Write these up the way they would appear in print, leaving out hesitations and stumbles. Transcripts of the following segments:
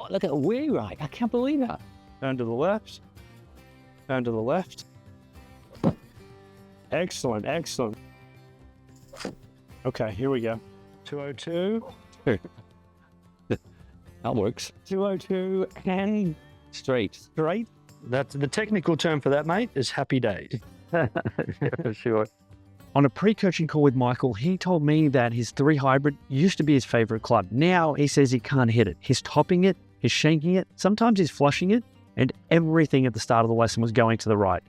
Oh, look at the way right. I can't believe that. Turn to the left. Turn to the left. Excellent, excellent. Okay, here we go. 202. That works. 202 and Straight. straight. That's the technical term for that, mate, is happy days. Yeah, for sure. On a pre-coaching call with Michael, he told me that his 3 hybrid used to be his favorite club. Now he says he can't hit it. He's topping it, he's shanking it, sometimes he's flushing it, and everything at the start of the lesson was going to the right.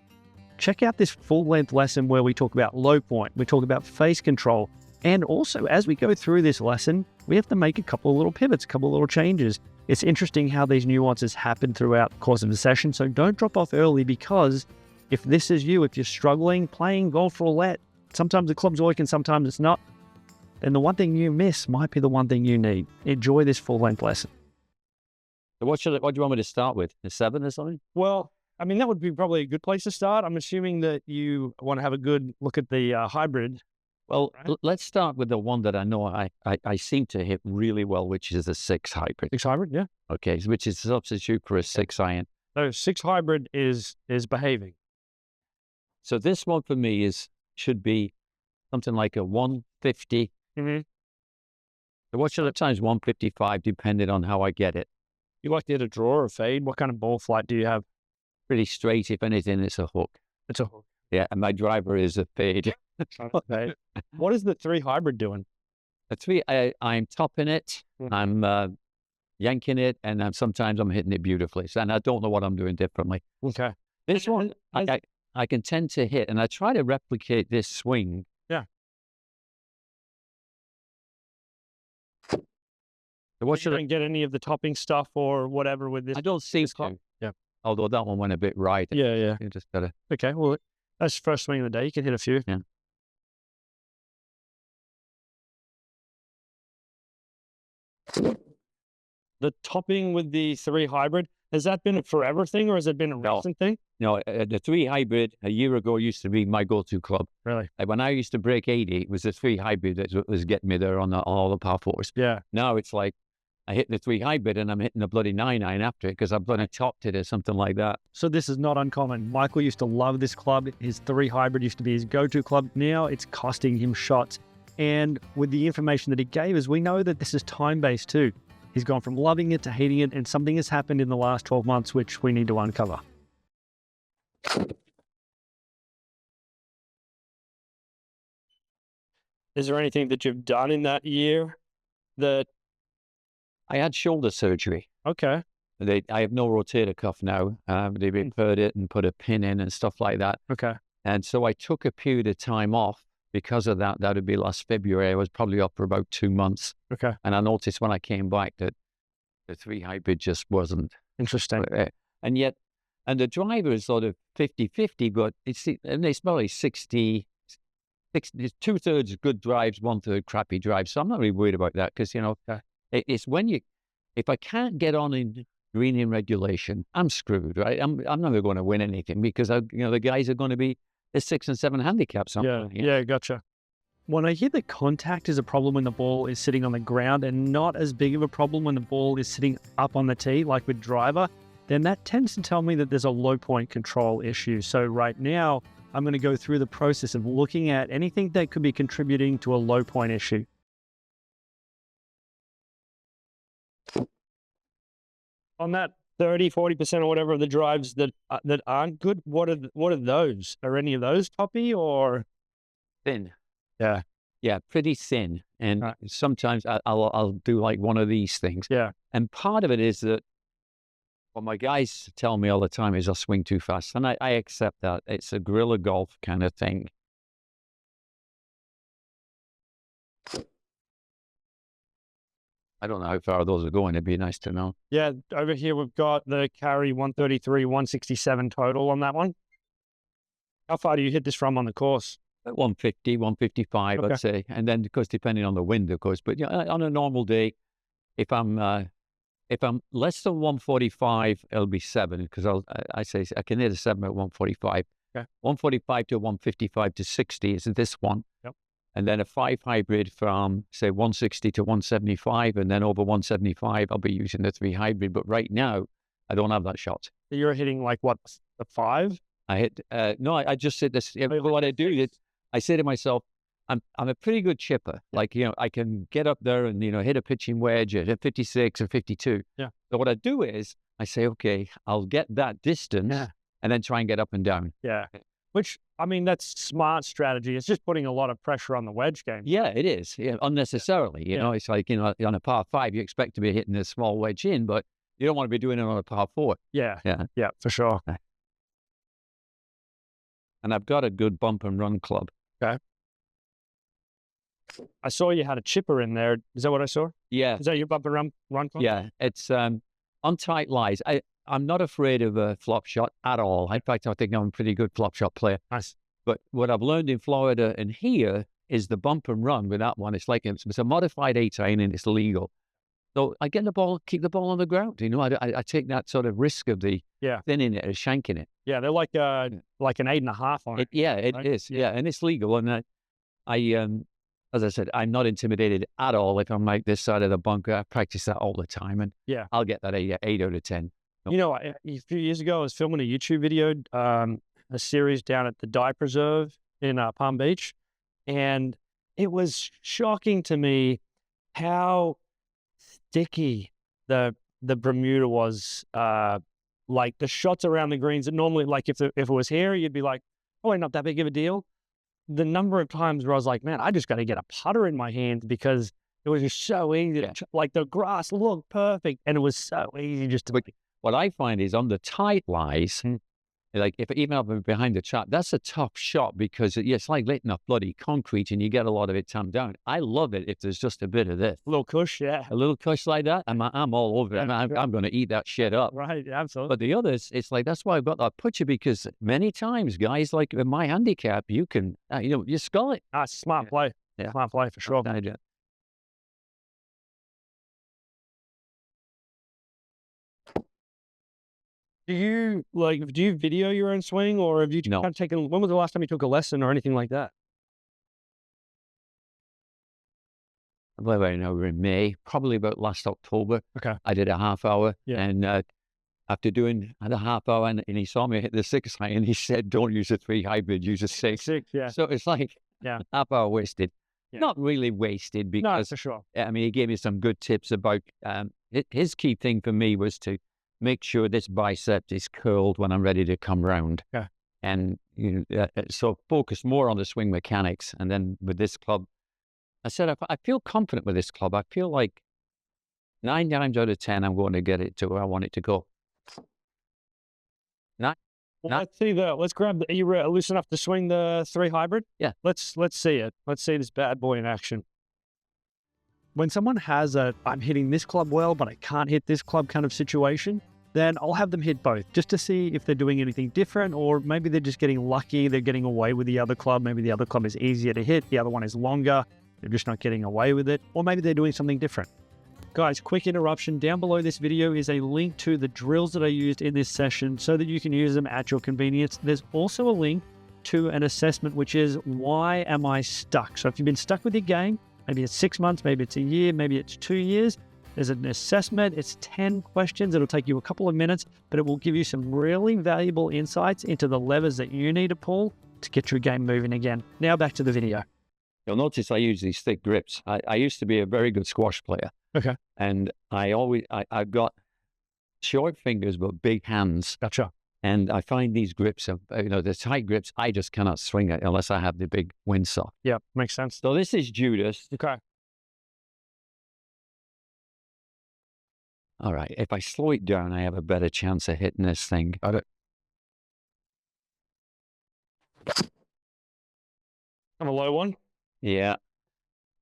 Check out this full-length lesson where we talk about low point, we talk about face control, and also as we go through this lesson, we have to make a couple of little pivots, a couple of little changes. It's interesting how these nuances happen throughout the course of the session, so don't drop off early, because if this is you, if you're struggling playing golf roulette, sometimes the club's working, sometimes it's not, then the one thing you miss might be the one thing you need. Enjoy this full-length lesson. So what do you want me to start with? A 7 or something? Well, I mean, that would be probably a good place to start. I'm assuming that you want to have a good look at the hybrid. Well, Right. let's start with the one that I know I seem to hit really well, which is the 6 hybrid. 6 hybrid, yeah. Okay, which is a substitute for a 6 iron. So 6 hybrid is behaving. So this one for me should be something like a 150. Mm-hmm. So what should I times 155, depending on how I get it. You like to hit a draw or a fade? What kind of ball flight do you have? Pretty straight. If anything, it's a hook. It's a hook. Yeah, and my driver is a fade. Okay. What is the 3 hybrid doing? A 3, I'm topping it. Mhm. I'm yanking it, and sometimes I'm hitting it beautifully. So, and I don't know what I'm doing differently. Okay. This one, I can tend to hit, and I try to replicate this swing. Yeah. So what You should I? don't get any of the topping stuff or whatever with this? I don't seem this club? to. Yeah. Although that one went a bit right. Yeah, yeah. You just gotta. Okay, well, that's the first swing of the day. You can hit a few. Yeah. The topping with the 3 hybrid, has that been a forever thing or has it been a No. recent thing? No, the 3 hybrid a year ago used to be my go-to club. Really? Like when I used to break 80, it was the 3 hybrid that was getting me there on all the par 4s. Yeah. Now it's like I hit the 3 hybrid and I'm hitting the bloody 9 iron after it because I've bloody topped it or something like that. So this is not uncommon. Michael used to love this club. His 3 hybrid used to be his go-to club. Now it's costing him shots. And with the information that he gave us, we know that this is time-based too. He's gone from loving it to hating it, and something has happened in the last 12 months, which we need to uncover. Is there anything that you've done in that year that, I had shoulder surgery. okay, I have no rotator cuff now. They repaired it and put a pin in and stuff like that. okay, And so I took a period of time off because of that. That would be last February. I was probably off for about 2 months. okay, And I noticed when I came back that the 3 hybrid just wasn't. interesting. And yet, and the driver is sort of 50-50, but it's probably 60, 2/3 good drives, 1/3 crappy drives. So I'm not really worried about that because, it's when if I can't get on in green in regulation, I'm screwed, right? I'm never going to win anything because, the guys are going to be a 6 and 7 handicaps. Yeah, gotcha. When I hear that contact is a problem when the ball is sitting on the ground and not as big of a problem when the ball is sitting up on the tee, like with driver, then that tends to tell me that there's a low point control issue. So right now, I'm going to go through the process of looking at anything that could be contributing to a low point issue. On that 30, 40% or whatever of the drives that aren't good, what are those? Are any of those toppy or? Thin. Yeah. Yeah, pretty thin. And Right. sometimes I'll do like one of these things. Yeah. And part of it is that what my guys tell me all the time is I swing too fast. And I accept that. It's a guerrilla golf kind of thing. I don't know how far those are going. It'd be nice to know. Yeah, over here we've got the carry 133, 167 total on that one. How far do you hit this from on the course? 150, 155, Okay. I'd say. And then, of course, depending on the wind, of course. But on a normal day, if I'm less than 145, it'll be 7 because I say I can hit a 7 at 145. Okay. 145 to 155 to 60 is this one. Yep. and then a 5 hybrid from, say, 160 to 175, and then over 175, I'll be using the 3 hybrid. But right now, I don't have that shot. So you're hitting like what, the 5? I hit, no, I just said this. What I do is I say to myself, I'm a pretty good chipper. Like, I can get up there and, hit a pitching wedge at 56 or 52. Yeah. So what I do is I say, okay, I'll get that distance and then try and get up and down. Yeah. Which, I mean, that's smart strategy. It's just putting a lot of pressure on the wedge game. Yeah, it is. Yeah, unnecessarily. You know, it's like, on a par 5, you expect to be hitting a small wedge in, but you don't want to be doing it on a par 4. Yeah. Yeah. Yeah, for sure. And I've got a good bump and run club. Okay. I saw you had a chipper in there. Is that what I saw? Yeah. Is that your bump and run club? Yeah. It's Untitled Lies. I'm not afraid of a flop shot at all. In fact, I think I'm a pretty good flop shot player. Nice. But what I've learned in Florida and here is the bump and run with that one. It's like it's a modified 18 and it's legal. So I get the ball, keep the ball on the ground. I take that sort of risk of the thinning it or shanking it. Yeah, they're like an 8.5 on it. It right? is. Yeah, and it's legal. And I as I said, I'm not intimidated at all if I'm like this side of the bunker. I practice that all the time, and I'll get that 8 out of 10. A few years ago, I was filming a YouTube video, a series down at the Dye Preserve in Palm Beach, and it was shocking to me how sticky the Bermuda was. Like the shots around the greens that normally, like if it was here, you'd be like, oh, not that big of a deal. The number of times where I was like, man, I just got to get a putter in my hand because it was just so easy. Like the grass looked perfect, and it was so easy just to. What I find is on the tight lies, like even up behind the chart, that's a tough shot because it's like letting off bloody concrete and you get a lot of it tamped down. I love it if there's just a bit of this. A little cush, yeah. A little cush like that, and I'm all over it. I'm going to eat that shit up. Right, absolutely. But the others, it's like, that's why I've got that picture, because many times, guys, like with my handicap, you can, you skull it. It's a smart play. Yeah. Smart play for sure. Do you video your own swing, or have you kind of taken, when was the last time you took a lesson or anything like that? Well, right now we're in May, probably about last October. Okay. I did a half hour, and after doing the half hour, and he saw me hit the 6 iron, and he said, don't use a 3 hybrid, use a 6. 6, yeah. So it's like half hour wasted. Yeah. Not really wasted, because for sure. I mean, he gave me some good tips about, his key thing for me was to make sure this bicep is curled when I'm ready to come round. Yeah. And so focus more on the swing mechanics. And then with this club, I said, I feel confident with this club. I feel like 9 times out of 10, I'm going to get it to where I want it to go. Let's see let's grab are you loose enough to swing the 3 hybrid? Yeah. Let's see it. Let's see this bad boy in action. When someone has I'm hitting this club well, but I can't hit this club kind of situation, then I'll have them hit both just to see if they're doing anything different, or maybe they're just getting lucky. They're getting away with the other club. Maybe the other club is easier to hit. The other one is longer. They're just not getting away with it. Or maybe they're doing something different. Guys, quick interruption. Down below this video is a link to the drills that I used in this session so that you can use them at your convenience. There's also a link to an assessment, which is, why am I stuck? So if you've been stuck with your game, maybe it's 6 months, maybe it's a year, maybe it's 2 years, there's an assessment. It's 10 questions. It'll take you a couple of minutes, but it will give you some really valuable insights into the levers that you need to pull to get your game moving again. Now back to the video. You'll notice I use these thick grips. I used to be a very good squash player. Okay. And I've got short fingers but big hands. Gotcha. And I find these grips, the tight grips, I just cannot swing it unless I have the big windsock. Yeah, makes sense. So this is Judas. Okay. All right. If I slow it down, I have a better chance of hitting this thing. Got it. I'm a low one. Yeah.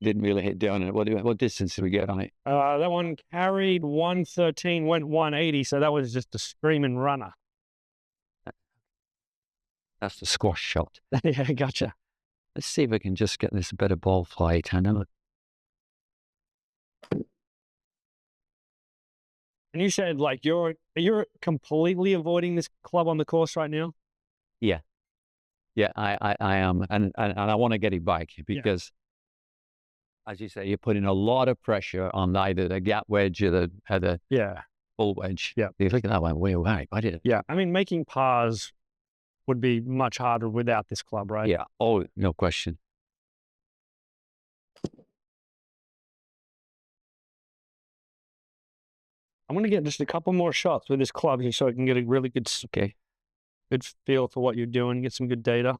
Didn't really hit down on it. What distance did we get on it? That one carried 113, went 180. So that was just a screaming runner. That's the squash shot. Yeah, gotcha. Let's see if I can just get this better ball flight. I know. And you said, like, you're completely avoiding this club on the course right now? Yeah. Yeah, I am. And I want to get it back because as you say, you're putting a lot of pressure on either the gap wedge or the full wedge. Yeah. You look at that one, way right. I did it. Yeah. I mean, making pars would be much harder without this club, right? Yeah. Oh, no question. I'm going to get just a couple more shots with this club here so I can get a really good feel for what you're doing, get some good data.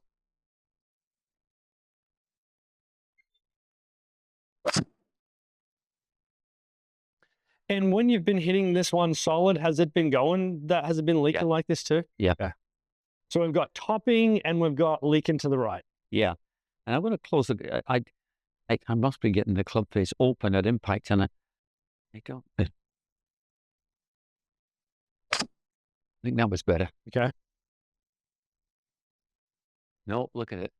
And when you've been hitting this one solid, has it been going? Has it been leaking like this too? Yeah. So we've got topping and we've got leaking to the right. Yeah. And I'm going to close the. I must be getting the club face open at impact, and I don't. I think that was better. Okay. No, look at it.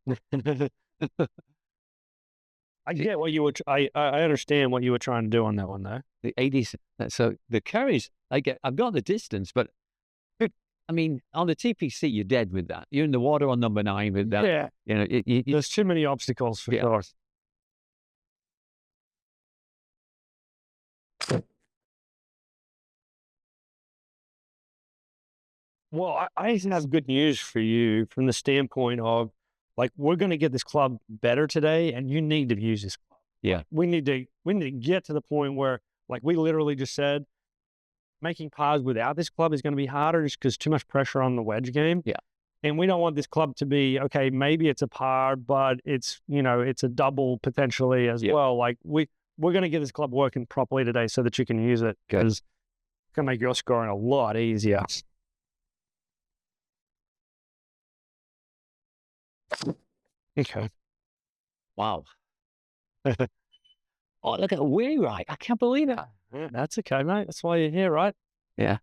I get what you were. I understand what you were trying to do on that one, though. The 80s. So the carries, I've got the distance, but I mean, on the TPC, you're dead with that. You're in the water on number 9 with that. Yeah. You know, there's too many obstacles for sure. Well, I have good news for you from the standpoint of, like, we're going to get this club better today, and you need to use this club. Yeah. We need to get to the point where, like we literally just said, making pars without this club is going to be harder just because too much pressure on the wedge game. Yeah. And we don't want this club to be, okay, maybe it's a par, but it's, it's a double potentially as well. Like we're going to get this club working properly today so that you can use it, because it's going to make your scoring a lot easier. Okay. Wow. Oh, look at way right. I can't believe it. Yeah, that's okay, mate. That's why you're here, right? Yeah.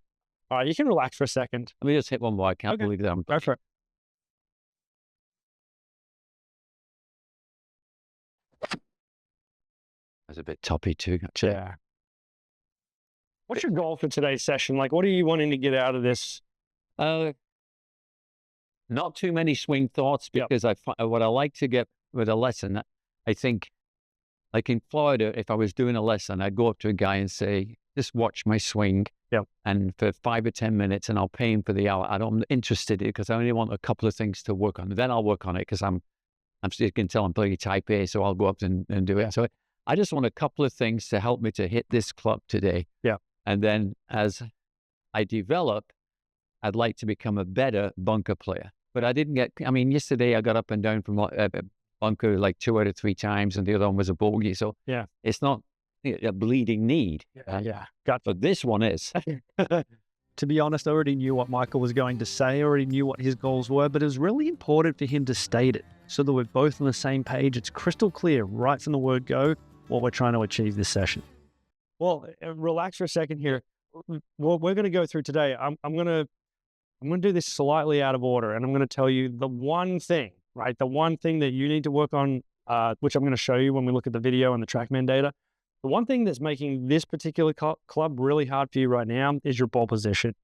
All right, you can relax for a second. Let me just hit one more. I can't believe that. Go for it. That's a bit toppy too, actually. Yeah. What's your goal for today's session? Like, what are you wanting to get out of this? Not too many swing thoughts, because what I like to get with a lesson, I think, like in Florida, if I was doing a lesson, I'd go up to a guy and say, just watch my swing. Yep. And for 5 or 10 minutes, and I'll pay him for the hour. I'm interested in it because I only want a couple of things to work on. Then I'll work on it because you can tell I'm playing type A, so I'll go up and do it. So I just want a couple of things to help me to hit this club today. Yeah. And then as I develop, I'd like to become a better bunker player. But yesterday I got up and down from a bunker like 2 out of 3 times, and the other one was a bogey. So it's not a bleeding need. But this one is. To be honest, I already knew what Michael was going to say. I already knew what his goals were, but it was really important for him to state it so that we're both on the same page. It's crystal clear right from the word go what we're trying to achieve this session. Well, relax for a second here. What we're going to go through today, I'm going to do this slightly out of order, and I'm going to tell you the one thing, right? The one thing that you need to work on, which I'm going to show you when we look at the video and the TrackMan data. The one thing that's making this particular club really hard for you right now is your ball position.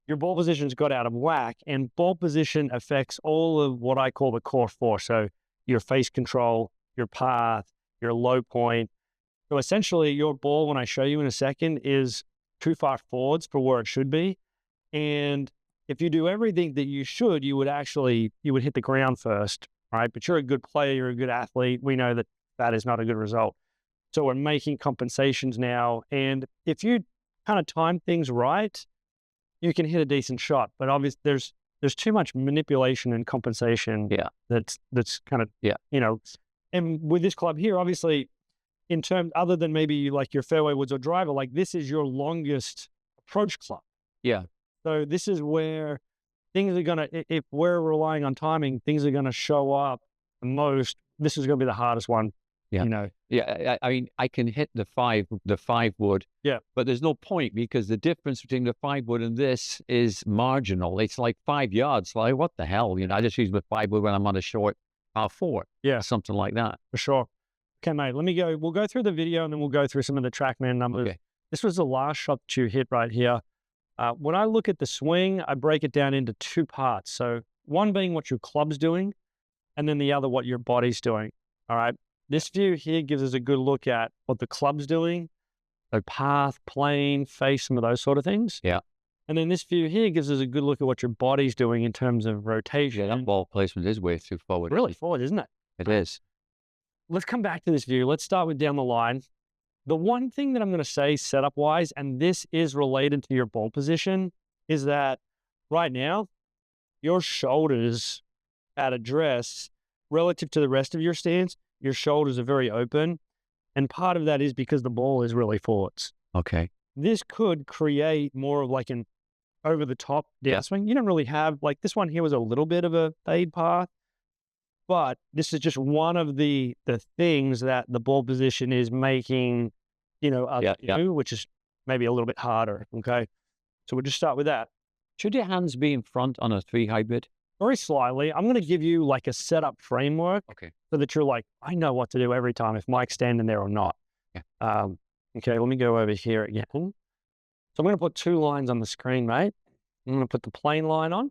Your ball position's got out of whack, and ball position affects all of what I call the core 4. So your face control, your path, your low point. So essentially your ball, when I show you in a second, is too far forwards for where it should be. And if you do everything that you should, you would hit the ground first, right? But you're a good player, you're a good athlete. We know that that is not a good result. So we're making compensations now. And if you kind of time things right, you can hit a decent shot. But obviously there's too much manipulation and compensation. Yeah. That's kind of, and with this club here, obviously, in terms, other than maybe like your fairway woods or driver, like this is your longest approach club. Yeah. So this is where things are going to, if we're relying on timing, things are going to show up the most. This is going to be the hardest one. Yeah. Yeah. I mean, I can hit the 5 wood. Yeah. But there's no point, because the difference between the 5 wood and this is marginal. It's like 5 yards. Like, what the hell? I just use the 5 wood when I'm on a short par 4. Yeah. Something like that. For sure. Okay, mate, we'll go through the video and then we'll go through some of the TrackMan numbers. Okay. This was the last shot that you hit right here. When I look at the swing, I break it down into 2 parts. So one being what your club's doing, and then the other what your body's doing. All right. This view here gives us a good look at what the club's doing, so path, plane, face, some of those sort of things. Yeah. And then this view here gives us a good look at what your body's doing in terms of rotation. Yeah, that ball placement is way too forward. Really forward, isn't it? It is. Let's come back to this view. Let's start with down the line. The one thing that I'm going to say setup-wise, and this is related to your ball position, is that right now, your shoulders at address relative to the rest of your stance, your shoulders are very open. And part of that is because the ball is really forwards. Okay. This could create more of like an over-the-top downswing. You don't really have, like this one here was a little bit of a fade path, but this is just one of the things that the ball position is making, which is maybe a little bit harder, okay? So we'll just start with that. Should your hands be in front on a 3 hybrid? Very slightly. I'm going to give you like a setup framework so that you're like, I know what to do every time if Mike's standing there or not. Yeah. Okay, let me go over here again. So I'm going to put 2 lines on the screen, mate. I'm going to put the plane line on.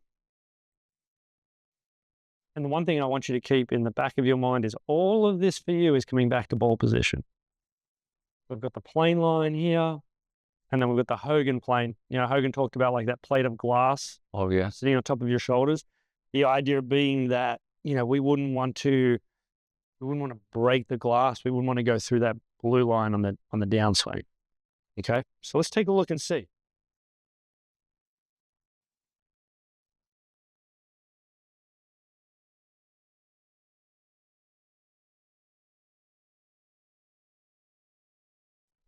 And the one thing I want you to keep in the back of your mind is all of this for you is coming back to ball position. We've got the plane line here, and then we've got the Hogan plane. Hogan talked about like that plate of glass. Oh, yeah. Sitting on top of your shoulders. The idea being that, we wouldn't want to break the glass. We wouldn't want to go through that blue line on the downswing. Okay, so let's take a look and see.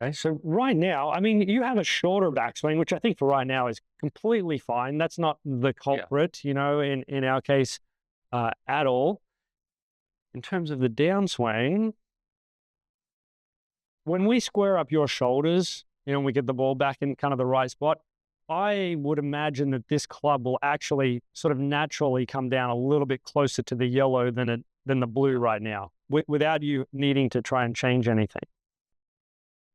Okay, so right now, I mean, you have a shorter backswing, which I think for right now is completely fine. That's not the culprit, in our case at all. In terms of the downswing, when we square up your shoulders, we get the ball back in kind of the right spot, I would imagine that this club will actually sort of naturally come down a little bit closer to the yellow than the blue right now, without you needing to try and change anything.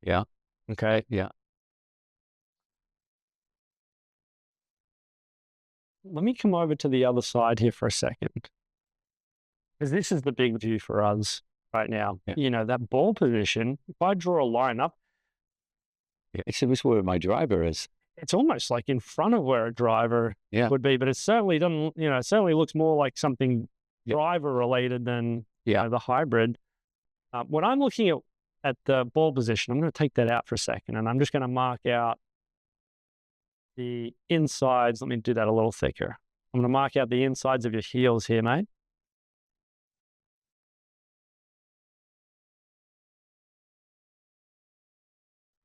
Yeah. Okay. Yeah. Let me come over to the other side here for a second, because this is the big view for us right now. Yeah. That ball position, if I draw a line up, it's where my driver is. It's almost like in front of where a driver would be, but it certainly doesn't, it certainly looks more like something driver related than the hybrid. When I'm looking at the ball position, I'm going to take that out for a second, and I'm just going to mark out the insides. Let me do that a little thicker. I'm going to mark out the insides of your heels here, mate.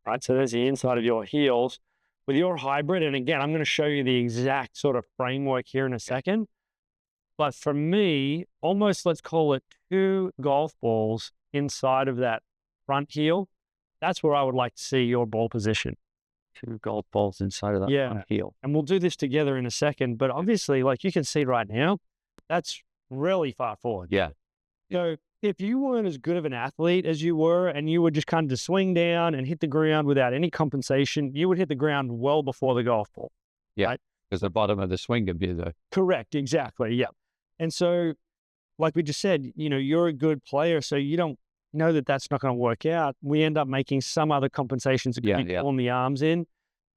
All right, so there's the inside of your heels. With your hybrid, and again, I'm going to show you the exact sort of framework here in a second. But for me, almost let's call it 2 golf balls inside of that front heel. That's where I would like to see your ball position. 2 golf balls inside of that front heel. And we'll do this together in a second. But obviously, like you can see right now, that's really far forward. Yeah. So if you weren't as good of an athlete as you were, and you would just kind of swing down and hit the ground without any compensation, you would hit the ground well before the golf ball. Yeah, right? Because the bottom of the swing would be there. Correct, exactly, yeah. And so, like we just said, you're a good player, so you don't know that that's not going to work out. We end up making some other compensations to pulling the arms in.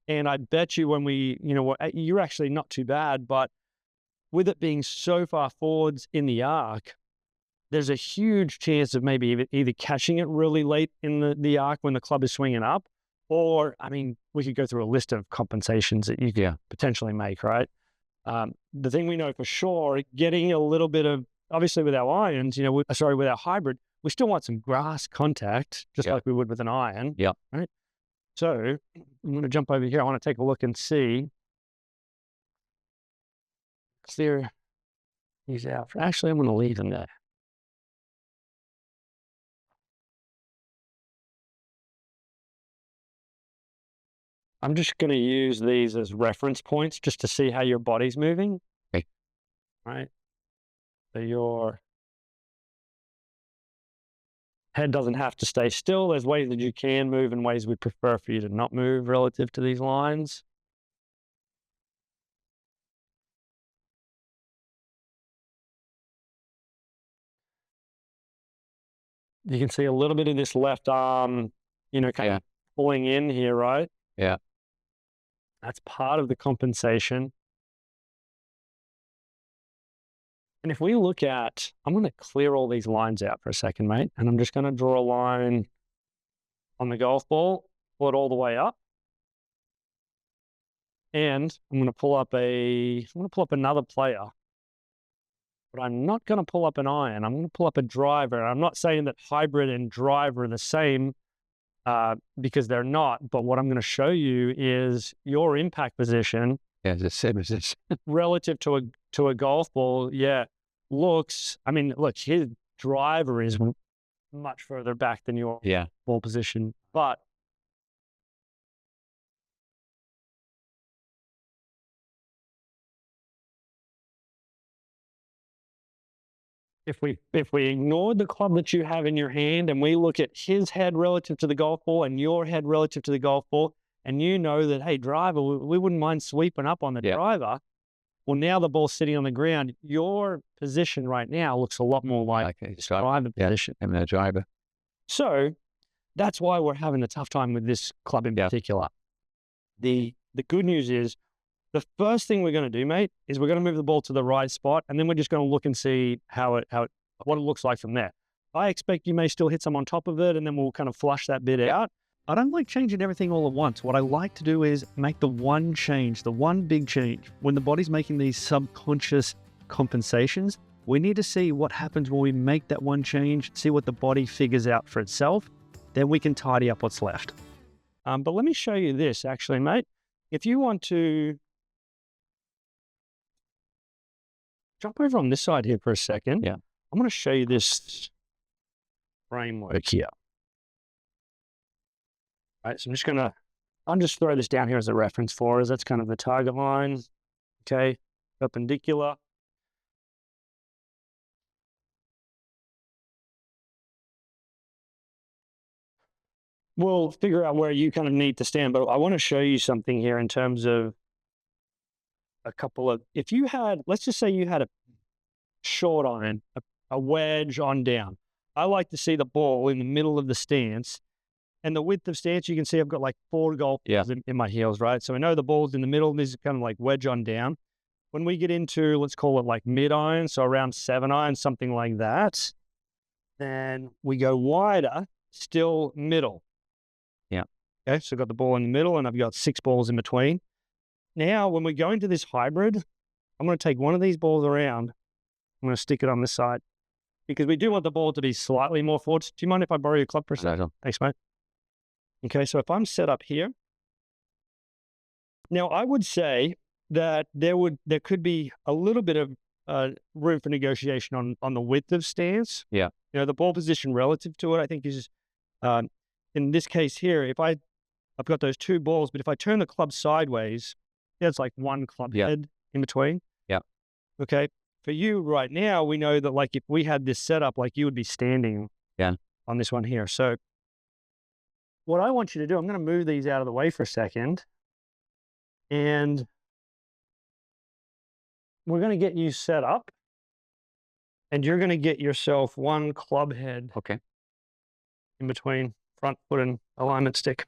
And I bet you when you're actually not too bad, but with it being so far forwards in the arc, there's a huge chance of maybe either catching it really late in the arc when the club is swinging up, or, I mean, we could go through a list of compensations that you could potentially make, right? The thing we know for sure, getting a little bit of, obviously with our irons, with our hybrid, we still want some grass contact, just like we would with an iron. Yeah. Right? So I'm going to jump over here. I want to take a look and see. Clear these out. Actually, I'm going to leave them there. I'm just going to use these as reference points just to see how your body's moving. Okay. Right? So your head doesn't have to stay still. There's ways that you can move and ways we prefer for you to not move relative to these lines. You can see a little bit of this left arm, you know, kind of pulling in here, right? Yeah. That's part of the compensation. And if we look at, I'm going to clear all these lines out for a second, mate, and I'm just going to draw a line on the golf ball, pull it all the way up. And I'm going to pull up another player, but I'm not going to pull up an iron. I'm going to pull up a driver. I'm not saying that hybrid and driver are the same because they're not, but what I'm going to show you is your impact position. Yeah, the same as this. Relative to a golf ball, look, his driver is much further back than your ball position, but if we ignore the club that you have in your hand and we look at his head relative to the golf ball and your head relative to the golf ball, and you know that, hey, driver, we wouldn't mind sweeping up on the driver. Well, now the ball's sitting on the ground. Your position right now looks a lot more like the driver position. I'm the driver. So that's why we're having a tough time with this club in particular. The good news is, the first thing we're going to do, mate, is we're going to move the ball to the right spot, and then we're just going to look and see what it looks like from there. I expect you may still hit some on top of it, and then we'll kind of flush that bit out. I don't like changing everything all at once. What I like to do is make the one change, the one big change. When the body's making these subconscious compensations, we need to see what happens when we make that one change, see what the body figures out for itself. Then we can tidy up what's left. But let me show you this, actually, mate. If you want to jump over on this side here for a second. Yeah. I'm going to show you this framework here. All right, so I'll just throw this down here as a reference for us. That's kind of the target line. Okay, perpendicular. We'll figure out where you kind of need to stand, but I want to show you something here in terms of a couple of, let's just say you had a short iron, a wedge on down. I like to see the ball in the middle of the stance, and the width of stance, you can see I've got like 4 golf balls in my heels, right? So I know the ball's in the middle, and this is kind of like wedge on down. When we get into, let's call it like mid iron, so around 7 iron, something like that, then we go wider, still middle. Yeah. Okay, so I've got the ball in the middle, and I've got 6 balls in between. Now, when we go into this hybrid, I'm going to take one of these balls around. I'm going to stick it on this side because we do want the ball to be slightly more forward. Do you mind if I borrow your club for a second? Thanks, mate. Okay, so if I'm set up here, now I would say that there could be a little bit of room for negotiation on the width of stance. Yeah. You know, the ball position relative to it, I think is, in this case here, I've got those 2 balls, but if I turn the club sideways, it's like 1 club head in between. Yeah. Okay. For you right now, we know that like if we had this set up, like you would be standing on this one here. So what I want you to do, I'm going to move these out of the way for a second, and we're going to get you set up, and you're going to get yourself 1 club head in between front foot and alignment stick.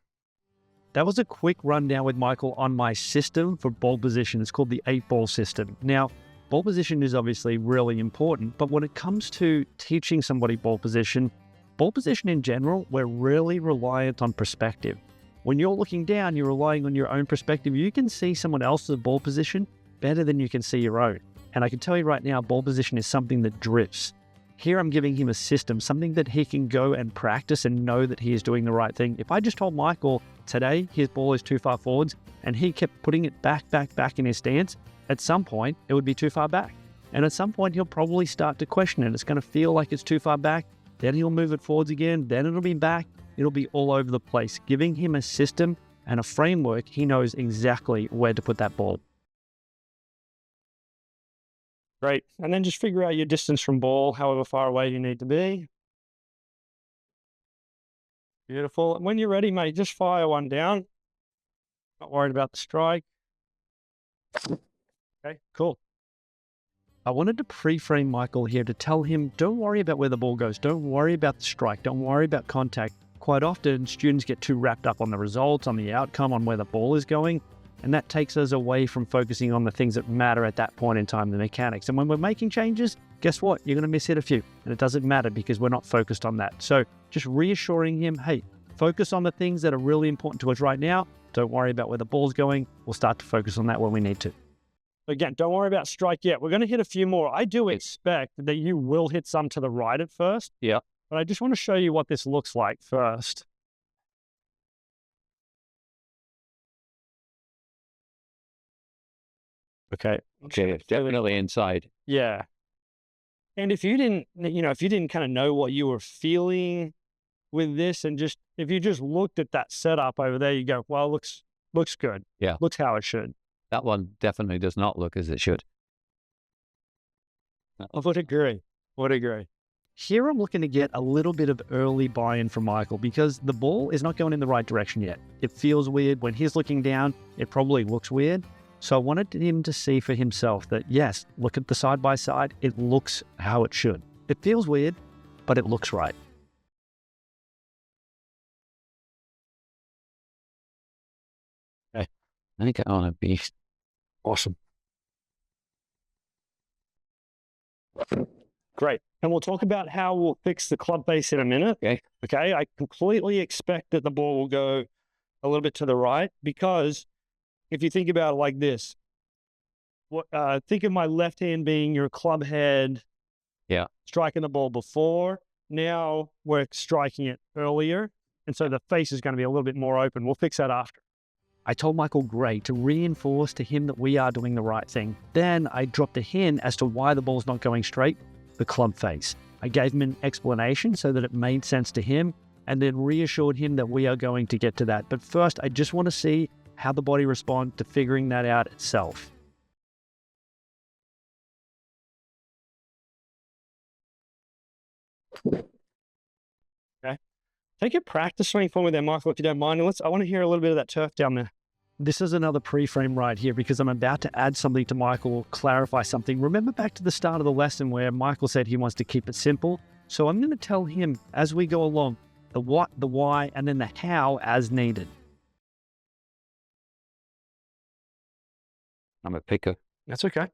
That was a quick rundown with Michael on my system for ball position. It's called the 8-ball system. Now, ball position is obviously really important, but when it comes to teaching somebody ball position in general, we're really reliant on perspective. When you're looking down, you're relying on your own perspective. You can see someone else's ball position better than you can see your own. And I can tell you right now, ball position is something that drifts. Here I'm giving him a system, something that he can go and practice and know that he is doing the right thing. If I just told Michael today his ball is too far forwards and he kept putting it back in his stance, at some point it would be too far back. And at some point he'll probably start to question it. It's going to feel like it's too far back. Then he'll move it forwards again. Then it'll be back. It'll be all over the place. Giving him a system and a framework, he knows exactly where to put that ball. Great. And then just figure out your distance from ball, however far away you need to be. Beautiful. And when you're ready, mate, just fire one down. Not worried about the strike. Okay, cool. I wanted to pre-frame Michael here to tell him, don't worry about where the ball goes. Don't worry about the strike. Don't worry about contact. Quite often, students get too wrapped up on the results, on the outcome, on where the ball is going. And that takes us away from focusing on the things that matter at that point in time, the mechanics. And when we're making changes, guess what? You're going to miss hit a few. And it doesn't matter because we're not focused on that. So just reassuring him, hey, focus on the things that are really important to us right now. Don't worry about where the ball's going. We'll start to focus on that when we need to. Again, don't worry about strike yet. We're going to hit a few more. I do expect that you will hit some to the right at first. Yeah. But I just want to show you what this looks like first. Okay. Okay, it's definitely inside. Yeah. And if you didn't kind of know what you were feeling with this, and just if you just looked at that setup over there, you go, well, looks good. Yeah. Looks how it should. That one definitely does not look as it should. I would agree. Here I'm looking to get a little bit of early buy-in from Michael because the ball is not going in the right direction yet. It feels weird. When he's looking down, it probably looks weird. So I wanted him to see for himself that, yes, look at the side-by-side. It looks how it should. It feels weird, but it looks right. Okay. I think I want to be Awesome. Great. And we'll talk about how we'll fix the club face in a minute. Okay. I completely expect that the ball will go a little bit to the right because if you think about it like this, think of my left hand being your club head. Yeah. Striking the ball before. Now we're striking it earlier. And so the face is going to be a little bit more open. We'll fix that after. I told Michael Gray to reinforce to him that we are doing the right thing. Then I dropped a hint as to why the ball's not going straight, the club face. I gave him an explanation so that it made sense to him and then reassured him that we are going to get to that. But first, I just want to see how the body responds to figuring that out itself. Okay. Take a practice swing for me there, Michael, if you don't mind. I want to hear a little bit of that turf down there. This is another pre-frame right here because I'm about to add something to Michael, clarify something. Remember back to the start of the lesson where Michael said he wants to keep it simple. So I'm going to tell him as we go along, the what, the why, and then the how as needed. I'm a picker. That's okay.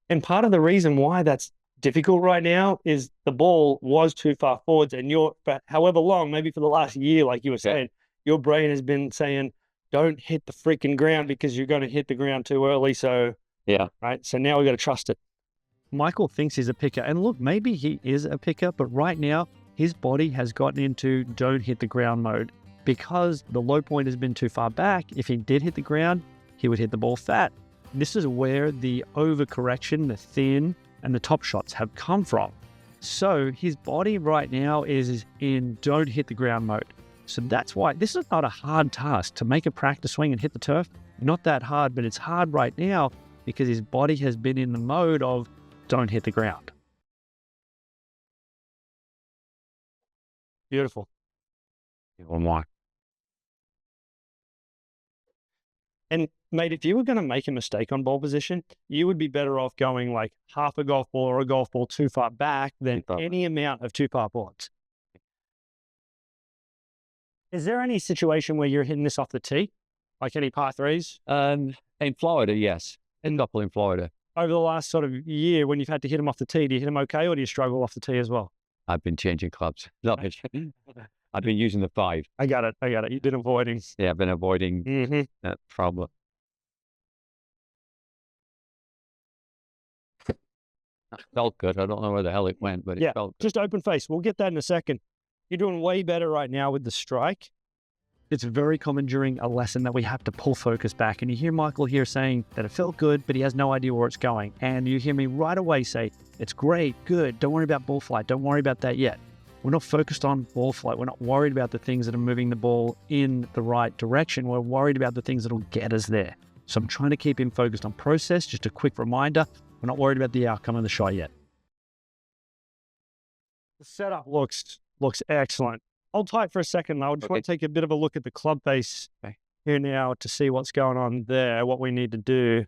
And part of the reason why that's difficult right now is the ball was too far forwards and for however long, maybe for the last year, like you were saying, your brain has been saying, don't hit the freaking ground because you're going to hit the ground too early. So, yeah. Right. So now we got to trust it. Michael thinks he's a picker. And look, maybe he is a picker, but right now his body has gotten into don't hit the ground mode because the low point has been too far back. If he did hit the ground, he would hit the ball fat. This is where the overcorrection, the thin, and the top shots have come from. So his body right now is in don't hit the ground mode. So that's why this is not a hard task to make a practice swing and hit the turf. Not that hard, but it's hard right now because his body has been in the mode of don't hit the ground. Beautiful. One more. And mate, if you were going to make a mistake on ball position, you would be better off going like half a golf ball or a golf ball too far back than any amount of too far balls. Is there any situation where you're hitting this off the tee? Like any par threes? In Florida, yes. A couple in Florida. Over the last sort of year, when you've had to hit them off the tee, do you hit them okay or do you struggle off the tee as well? I've been changing clubs. I've been using the 5. I got it. You've been avoiding. Yeah, I've been avoiding that problem. It felt good. I don't know where the hell it went, but it felt good. Just open face. We'll get that in a second. You're doing way better right now with the strike. It's very common during a lesson that we have to pull focus back. And you hear Michael here saying that it felt good, but he has no idea where it's going. And you hear me right away say, it's great, good. Don't worry about ball flight. Don't worry about that yet. We're not focused on ball flight. We're not worried about the things that are moving the ball in the right direction. We're worried about the things that will get us there. So I'm trying to keep him focused on process. Just a quick reminder, we're not worried about the outcome of the shot yet. The setup looks excellent. Hold tight for a second, though. I just want to take a bit of a look at the club face here now to see what's going on there, what we need to do.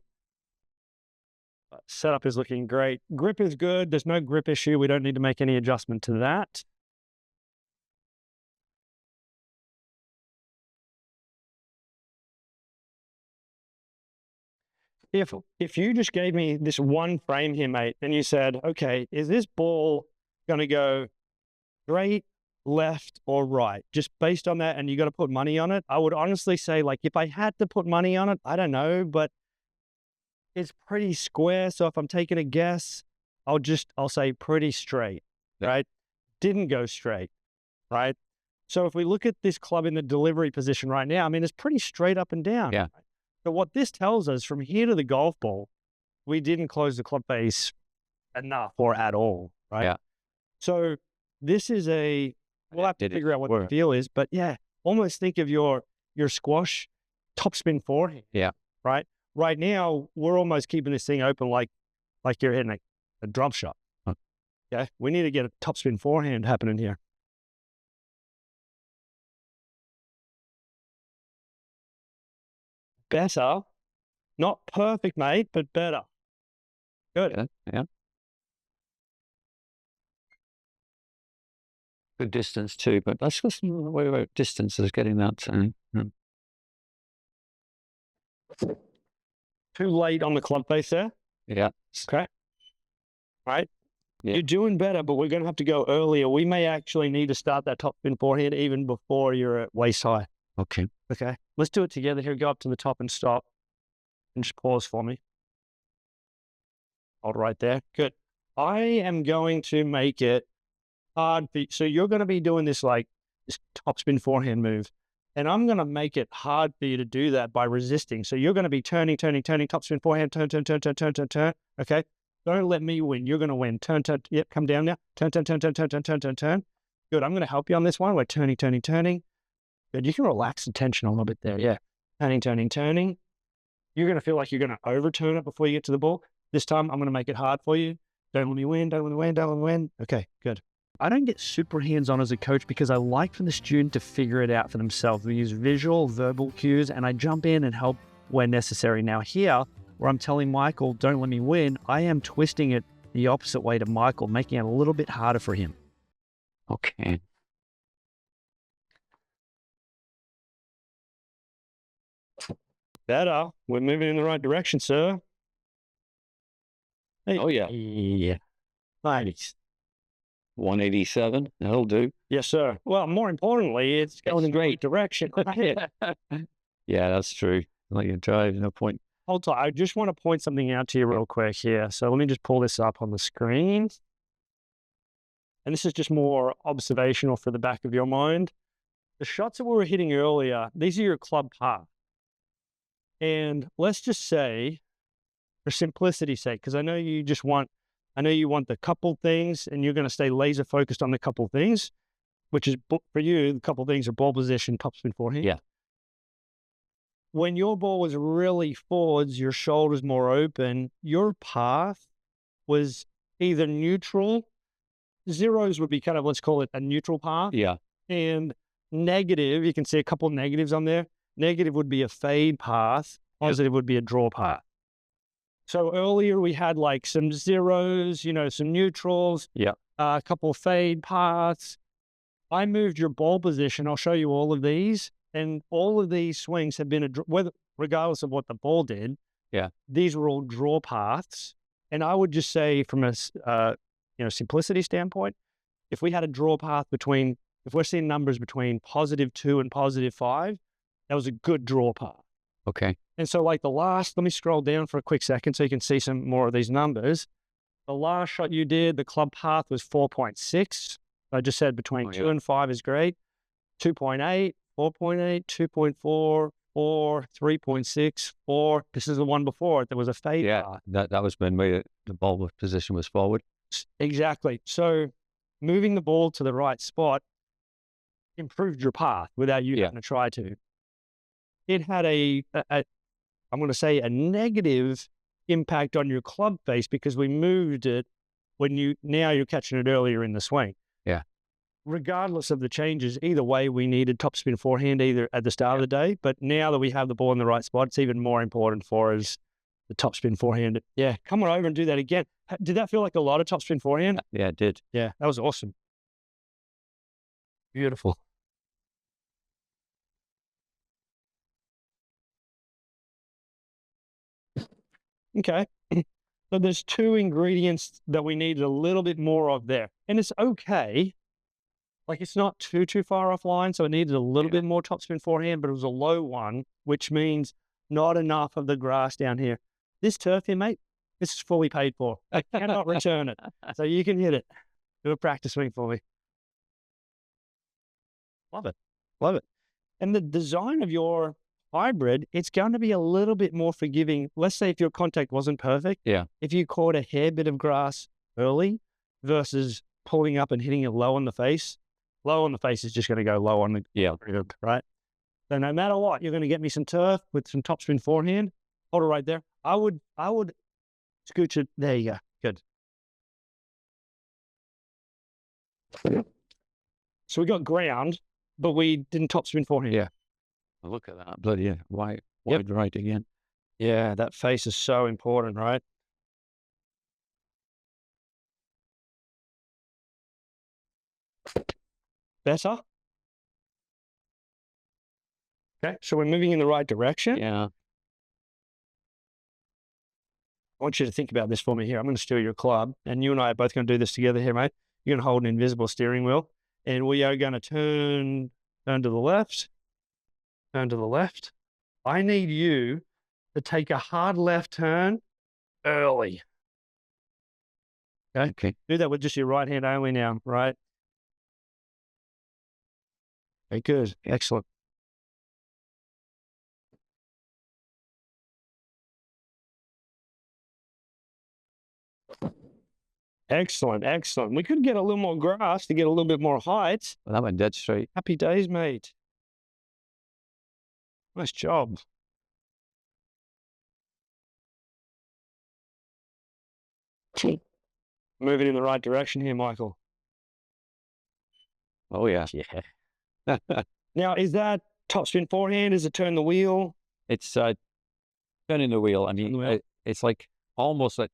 Setup is looking great. Grip is good. There's no grip issue. We don't need to make any adjustment to that. If you just gave me this one frame here, mate, and you said, okay, is this ball going to go straight, left, or right? Just based on that, and you got to put money on it. I would honestly say, like, if I had to put money on it, I don't know, but it's pretty square. So if I'm taking a guess, I'll say pretty straight, right? Didn't go straight, right? So if we look at this club in the delivery position right now, I mean, it's pretty straight up and down. Yeah. Right? So what this tells us, from here to the golf ball, we didn't close the club face enough or at all, right? Yeah. So this is we'll have to figure out what the feel is, but yeah, almost think of your squash topspin forehand. Yeah. Right? Right now, we're almost keeping this thing open like you're hitting a drop shot. Huh. Yeah. We need to get a topspin forehand happening here. Better. Not perfect, mate, but better. Good. Yeah. Good distance too, but let's just wait about distances getting that. Too late on the club face there. Yeah. Okay. Right. Yeah. You're doing better, but we're going to have to go earlier. We may actually need to start that topspin forehand even before you're at waist high. Okay. Okay. Let's do it together here. Go up to the top and stop. And just pause for me. Hold right there. Good. I am going to make it hard for you. So you're going to be doing this topspin forehand move. And I'm going to make it hard for you to do that by resisting. So you're going to be turning, topspin forehand, turn. Okay. Don't let me win. You're going to win. Turn. Yep. Come down now. Turn. Good. I'm going to help you on this one. We're turning. Good. You can relax the tension a little bit there. Yeah. Turning. You're going to feel like you're going to overturn it before you get to the ball. This time, I'm going to make it hard for you. Don't let me win. Okay, good. I don't get super hands-on as a coach because I like for the student to figure it out for themselves. We use visual, verbal cues, and I jump in and help where necessary. Now here, where I'm telling Michael, don't let me win, I am twisting it the opposite way to Michael, making it a little bit harder for him. Okay. Better. We're moving in the right direction, sir. Hey. Oh, yeah. Yeah. Nice. 187. That'll do. Yes, sir. Well, more importantly, it's going in the right direction. Yeah, that's true. Like you drive, no point. Hold on. I just want to point something out to you real quick here. So let me just pull this up on the screen. And this is just more observational for the back of your mind. The shots that we were hitting earlier, these are your club path. And let's just say, for simplicity's sake, because I know you want the couple things and you're going to stay laser focused on the couple things, which is for you, the couple things are ball position, topspin forehand. Yeah. When your ball was really forwards, your shoulders more open, your path was either neutral. Zeros would be kind of, let's call it a neutral path. Yeah. And negative, you can see a couple of negatives on there. Negative would be a fade path. Positive would be a draw path. So earlier we had like some zeros, some neutrals, a couple of fade paths. I moved your ball position. I'll show you all of these. And all of these swings have been, regardless of what the ball did, these were all draw paths. And I would just say from a simplicity standpoint, if we had a draw path if we're seeing numbers between +2 and +5, that was a good draw path. Okay. And so let me scroll down for a quick second so you can see some more of these numbers. The last shot you did, the club path was 4.6. I just said between 2 and 5 is great. 2.8, 4.8, 2.4, 4, 3.6, 4. This is the one before it. There was a fade path. That was when the ball position was forward. Exactly. So moving the ball to the right spot improved your path without you having to try to. It had I'm going to say a negative impact on your club face because we moved it now you're catching it earlier in the swing. Yeah. Regardless of the changes, either way, we needed topspin forehand either at the start of the day, but now that we have the ball in the right spot, it's even more important for us the topspin forehand. Yeah, come on over and do that again. Did that feel like a lot of topspin forehand? Yeah, it did. Yeah, that was awesome. Beautiful. Okay. So there's two ingredients that we needed a little bit more of there. And it's okay. Like it's not too far offline. So it needed a little bit more topspin forehand, but it was a low one, which means not enough of the grass down here. This turf here, mate, this is fully paid for. I cannot return it. So you can hit it. Do a practice swing for me. Love it. Love it. And the design of your hybrid, it's going to be a little bit more forgiving. Let's say if your contact wasn't perfect. Yeah. If you caught a hair bit of grass early versus pulling up and hitting it low on the face is just going to go low on the right? So no matter what, you're going to get me some turf with some topspin forehand. Hold it right there. I would scooch it. There you go. Good. So we got ground, but we didn't topspin forehand. Yeah. Look at that. Bloody wide right again. Yeah, that face is so important, right? Better? Okay, so we're moving in the right direction. Yeah. I want you to think about this for me here. I'm going to steal your club, and you and I are both going to do this together here, mate. You're going to hold an invisible steering wheel, and we are going to turn to the left, turn to the left. I need you to take a hard left turn early. Okay. Do that with just your right hand only now, right? Okay, good. Excellent. Excellent, excellent. We could get a little more grass to get a little bit more height. Well, that went dead straight. Happy days, mate. Nice job. Moving in the right direction here, Michael. Oh, yeah. Yeah. Now, is that topspin forehand? Is it turn the wheel? It's turning the wheel. I mean, it's like almost like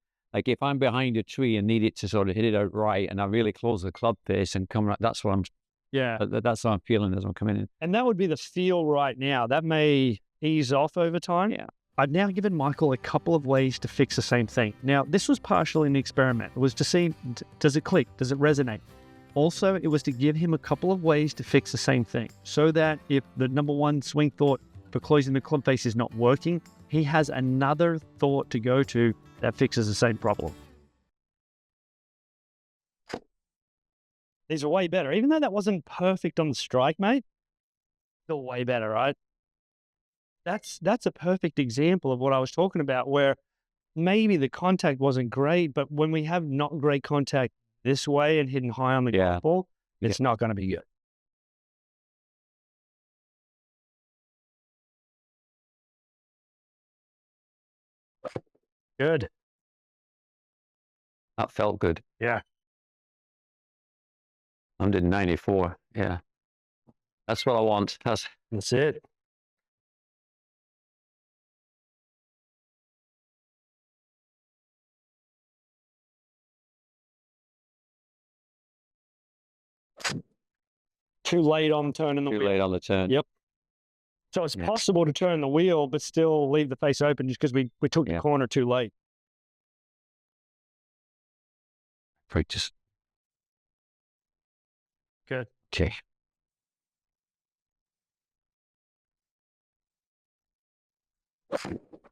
if I'm behind a tree and need it to sort of hit it out right, and I really close the club face and come right, that's what I'm. Yeah. That's what I'm feeling as I'm coming in. And that would be the feel right now. That may ease off over time. Yeah. I've now given Michael a couple of ways to fix the same thing. Now, this was partially an experiment. It was to see, does it click? Does it resonate? Also, it was to give him a couple of ways to fix the same thing so that if the number one swing thought for closing the club face is not working, he has another thought to go to that fixes the same problem. These are way better. Even though that wasn't perfect on the strike, mate, still way better, right? That's a perfect example of what I was talking about, where maybe the contact wasn't great, but when we have not great contact this way and hitting high on the golf ball, it's not going to be good. Good. That felt good. Yeah. I'm doing 94. Yeah. That's what I want. That's it. Too late on turning the wheel. Too late on the turn. Yep. So it's possible to turn the wheel, but still leave the face open just because we took the corner too late. Practice. Good. Okay.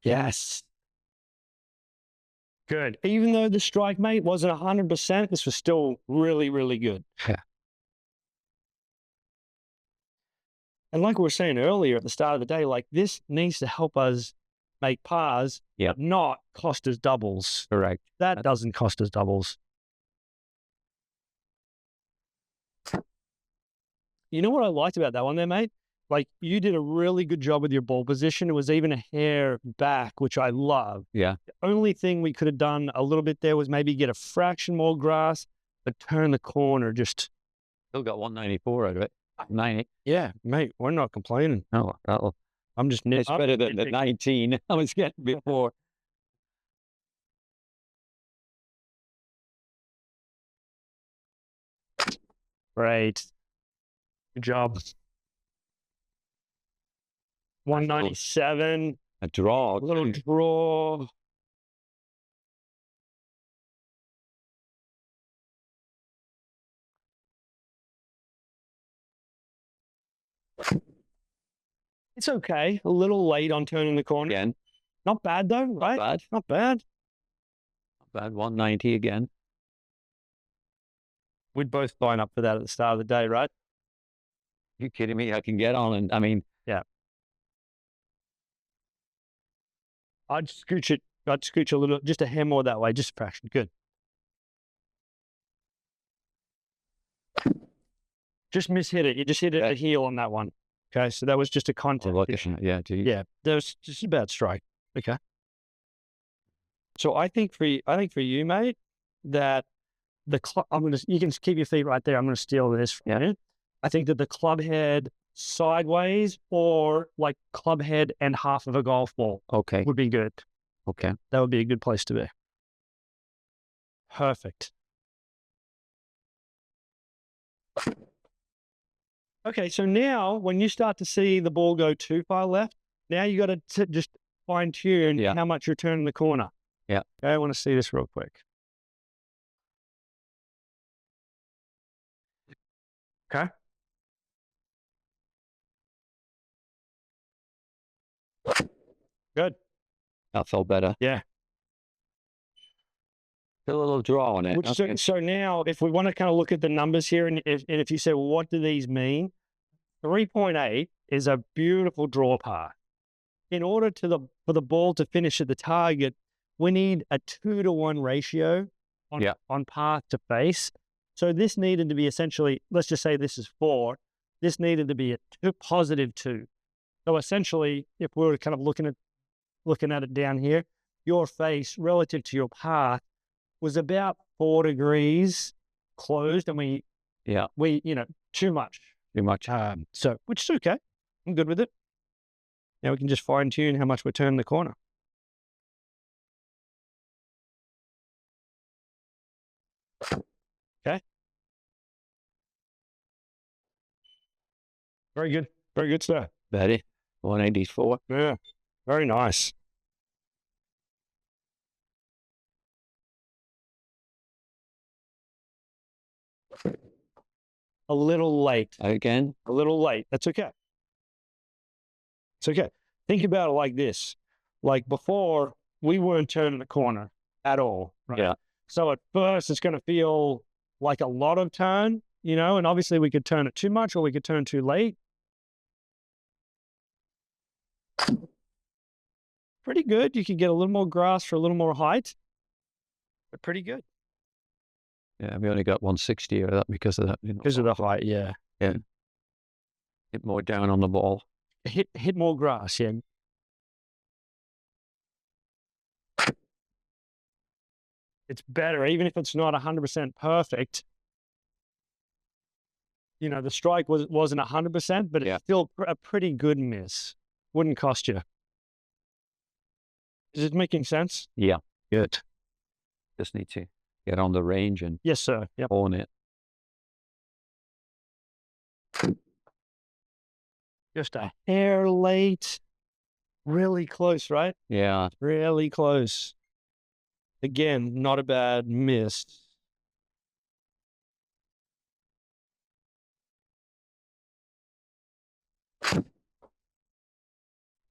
Yes. Good. Even though the strike, mate, wasn't 100%, this was still really, really good. Yeah. And like we were saying earlier at the start of the day, like this needs to help us make pars, but not cost us doubles. Correct. That doesn't cost us doubles. You know what I liked about that one there, mate? Like you did a really good job with your ball position. It was even a hair back, which I love. Yeah. The only thing we could have done a little bit there was maybe get a fraction more grass, but turn the corner just. Still got 194 out of it. 90. Yeah, mate, we're not complaining. No, I'm just it's better than the 19 I was getting before. Great. Good job. 197. A draw. A little draw. It's okay. A little late on turning the corner. Again. Not bad though, right? Not bad. Not bad. Not bad. 190 again. We'd both sign up for that at the start of the day, right? You kidding me? I can get on and, I mean. Yeah. I'd scooch a little, just a hair more that way, just a fraction. Good. Just mishit it. You just hit it at the heel on that one. Okay, so that was just a contact. Yeah, geez. Yeah, that was just a bad strike. Okay. So I think for you, mate, that the club. You can keep your feet right there. I'm gonna steal this from you. I think that the club head sideways or like club head and half of a golf ball. Okay. Would be good. Okay. That would be a good place to be. Perfect. Okay, so now when you start to see the ball go too far left, now you got to just fine tune how much you're turning the corner. Yeah. Okay, I want to see this real quick. Okay. Good. That felt better. Yeah. Still a little draw on it. So now, if we want to kind of look at the numbers here, and if you say, well, what do these mean? 3.8 is a beautiful draw par. In order for the ball to finish at the target, we need a 2-to-1 ratio on path to face. So this needed to be essentially, let's just say this is 4. This needed to be a positive 2. So essentially, if we were kind of looking at it down here, your face relative to your path was about 4 degrees closed, and we too much. So, which is okay. I'm good with it. Now we can just fine tune how much we're turning the corner. Okay. Very good. Very good, sir. Betty. 184. Yeah. Very nice. A little late. Again? A little late. That's okay. It's okay. Think about it like this. Like before, we weren't turning the corner at all. Right? Yeah. So at first, it's going to feel like a lot of turn, and obviously we could turn it too much or we could turn too late. Pretty good. You could get a little more grass for a little more height, but pretty good. Yeah, we only got 160 of that because of that. Because of the height, yeah. Yeah. Hit more down on the ball. Hit more grass, yeah. It's better, even if it's not 100% perfect. The strike wasn't 100%, but it's still a pretty good miss. Wouldn't cost you. Is it making sense? Yeah. Good. Just need to get on the range and yes, sir. Yep. own it. Just a hair late. Really close, right? Yeah. Really close. Again, not a bad miss.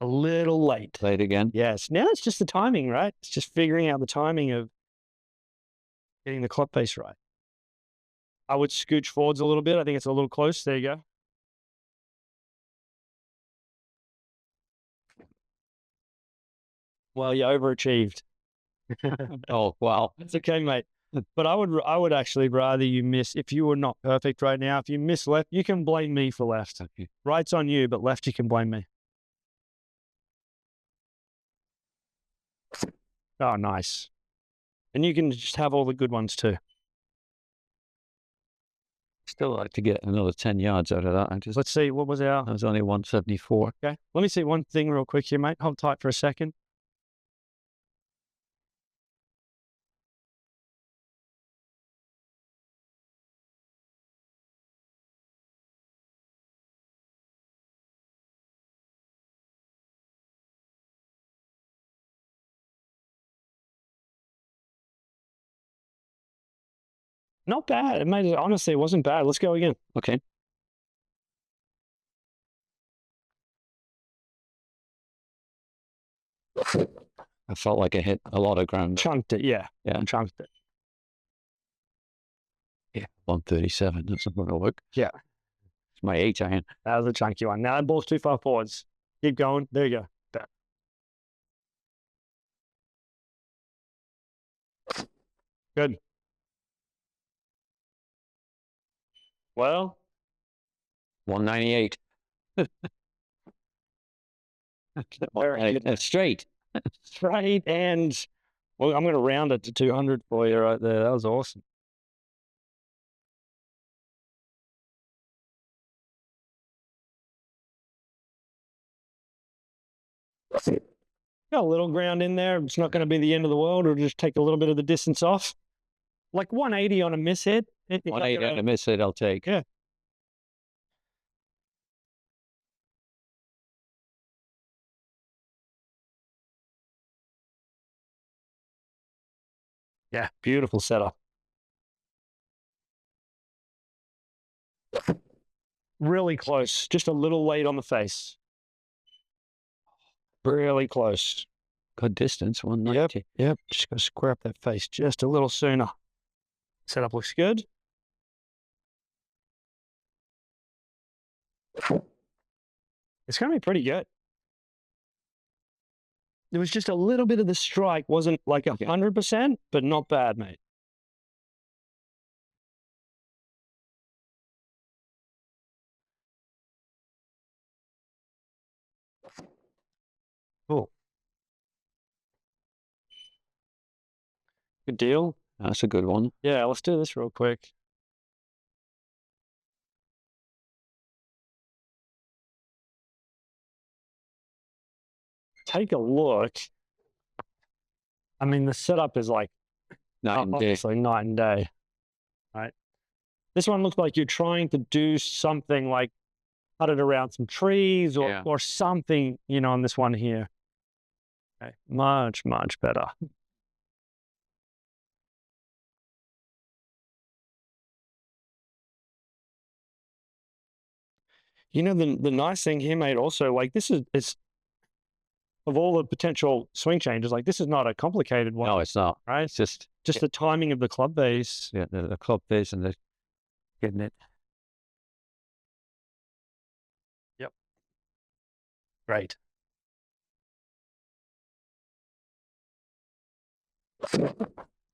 A little late. Late again? Yes. Now it's just the timing, right? It's just figuring out the timing of getting the club face right. I would scooch forwards a little bit. I think it's a little close. There you go. Well, you overachieved. Oh, wow. It's okay, mate. But I would actually rather you miss, if you were not perfect right now, if you miss left, you can blame me for left. Okay. Right's on you, but left, you can blame me. Oh, nice. And you can just have all the good ones too. Still like to get another 10 yards out of that. Let's see, what was our... That was only 174. Okay. Let me see one thing real quick here, mate. Hold tight for a second. Not bad. It made it, honestly, it wasn't bad. Let's go again. Okay. I felt like I hit a lot of ground. Chunked it, yeah. Yeah. Chunked it. Yeah, 137. That's not going to work. Yeah. It's my 8-iron. That was a chunky one. Now that ball's too far forwards. Keep going. There you go. There. Good. Well, 198. Very good. Straight. Straight and, well, I'm going to round it to 200 for you right there. That was awesome. Got a little ground in there. It's not going to be the end of the world. It'll just take a little bit of the distance off. Like 180 on a miss hit. 180 on a miss hit, I'll take. Yeah. Yeah, beautiful setup. Really close. Just a little late on the face. Really close. Good distance, 190. Yep. Just got to square up that face just a little sooner. Setup looks good. It's going to be pretty good. There was just a little bit of the strike. Wasn't like 100%, but not bad, mate. Cool. Good deal. That's a good one. Yeah, let's do this real quick. Take a look. I mean, the setup is like obviously night and day, right? This one looks like you're trying to do something like cut it around some trees or something, you know, on this one here. Okay. Much, much better. You know, the nice thing here, mate, also, like this is of all the potential swing changes, like this is not a complicated one. No, it's not. Right? It's just the timing of the club base. Yeah, the club base and the getting it. Yep. Great.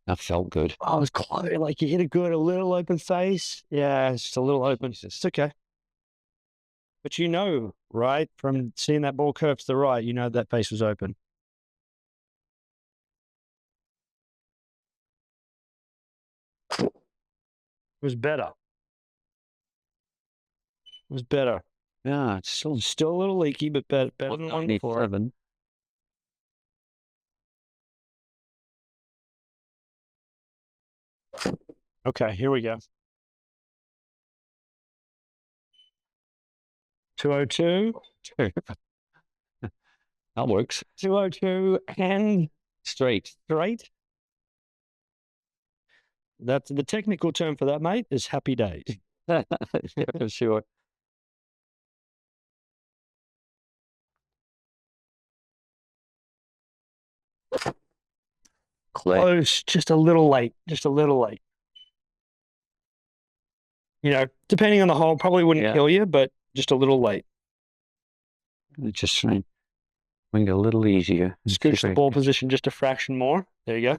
That felt good. Oh, it was close. Like you hit it good, a little open face. Yeah, it's just a little open. It's okay. But you know, right, from seeing that ball curve to the right, you know that face was open. It was better. It was better. Yeah, it's Still a little leaky, but better than one before. 197. Okay, here we go. 202. That works. 202 and Straight. straight. That's the technical term for that, mate, is happy days. Yeah, for sure. Close, just a little late. Just a little late. You know, depending on the hole, probably wouldn't kill you, but just a little late. Just try and make it a little easier. Scooch the ball position just a fraction more. There you go.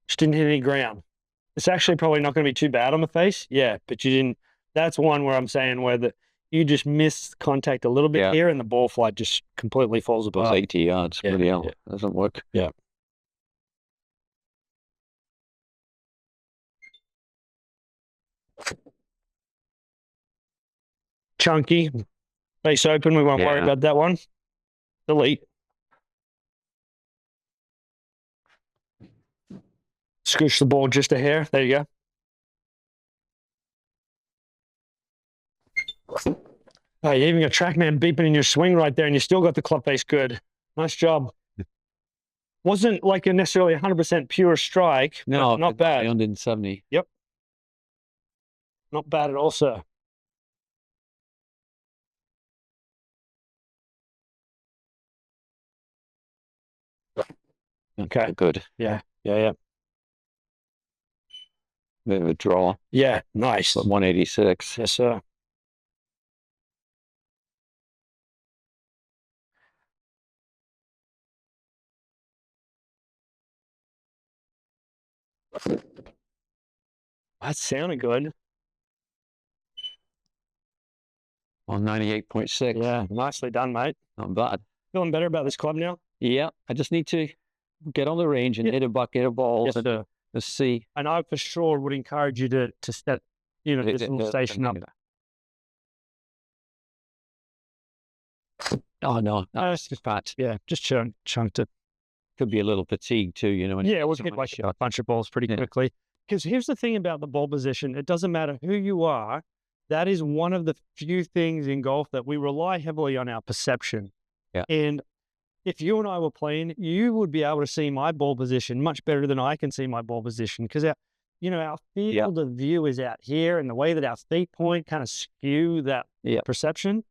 Just didn't hit any ground. It's actually probably not going to be too bad on the face. Yeah, but you didn't. That's one where I'm saying where you just miss contact a little bit here and the ball flight just completely falls apart. Those 80 yards. Bloody hell. Doesn't work. Yeah. Chunky. Face open. We won't worry about that one. Delete. Scooch the ball just a hair. There you go. Oh, you even got TrackMan beeping in your swing right there, and you still got the club face good. Nice job. Wasn't like a necessarily 100% pure strike. No, not bad. 170. Yep. Not bad at all, sir. Okay. Good. Yeah. Yeah. Bit of a draw. Yeah. Nice. But 186. Yes, sir. That sounded good. On 98.6. Yeah. Nicely done, mate. Not bad. Feeling better about this club now? Yeah. I just need to get on the range and hit a bucket of balls. Yes, sir. Let's see. And I for sure would encourage you to set, this little station up. Oh, no. That's just fat. Yeah. Just chunked it. Could be a little fatigued too, Yeah, it was hit like a bunch of balls pretty quickly. Because here's the thing about the ball position. It doesn't matter who you are. That is one of the few things in golf that we rely heavily on our perception. Yeah. And if you and I were playing, you would be able to see my ball position much better than I can see my ball position. Because our field of view is out here, and the way that our feet point kind of skew that perception.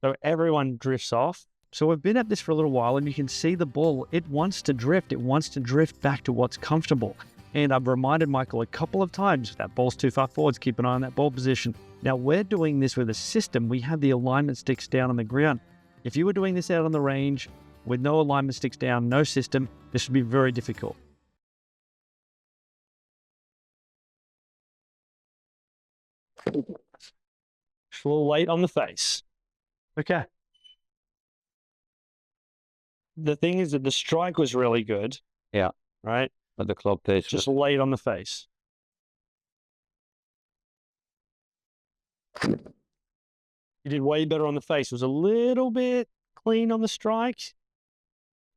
So everyone drifts off. So we've been at this for a little while, and you can see the ball, it wants to drift. It wants to drift back to what's comfortable. And I've reminded Michael a couple of times, if that ball's too far forwards, keep an eye on that ball position. Now, we're doing this with a system. We have the alignment sticks down on the ground. If you were doing this out on the range with no alignment sticks down, no system, this would be very difficult. Just a little late on the face. Okay. The thing is that the strike was really good. Yeah. Right? But the club face just late on the face. You did way better on the face. It was a little bit clean on the strike.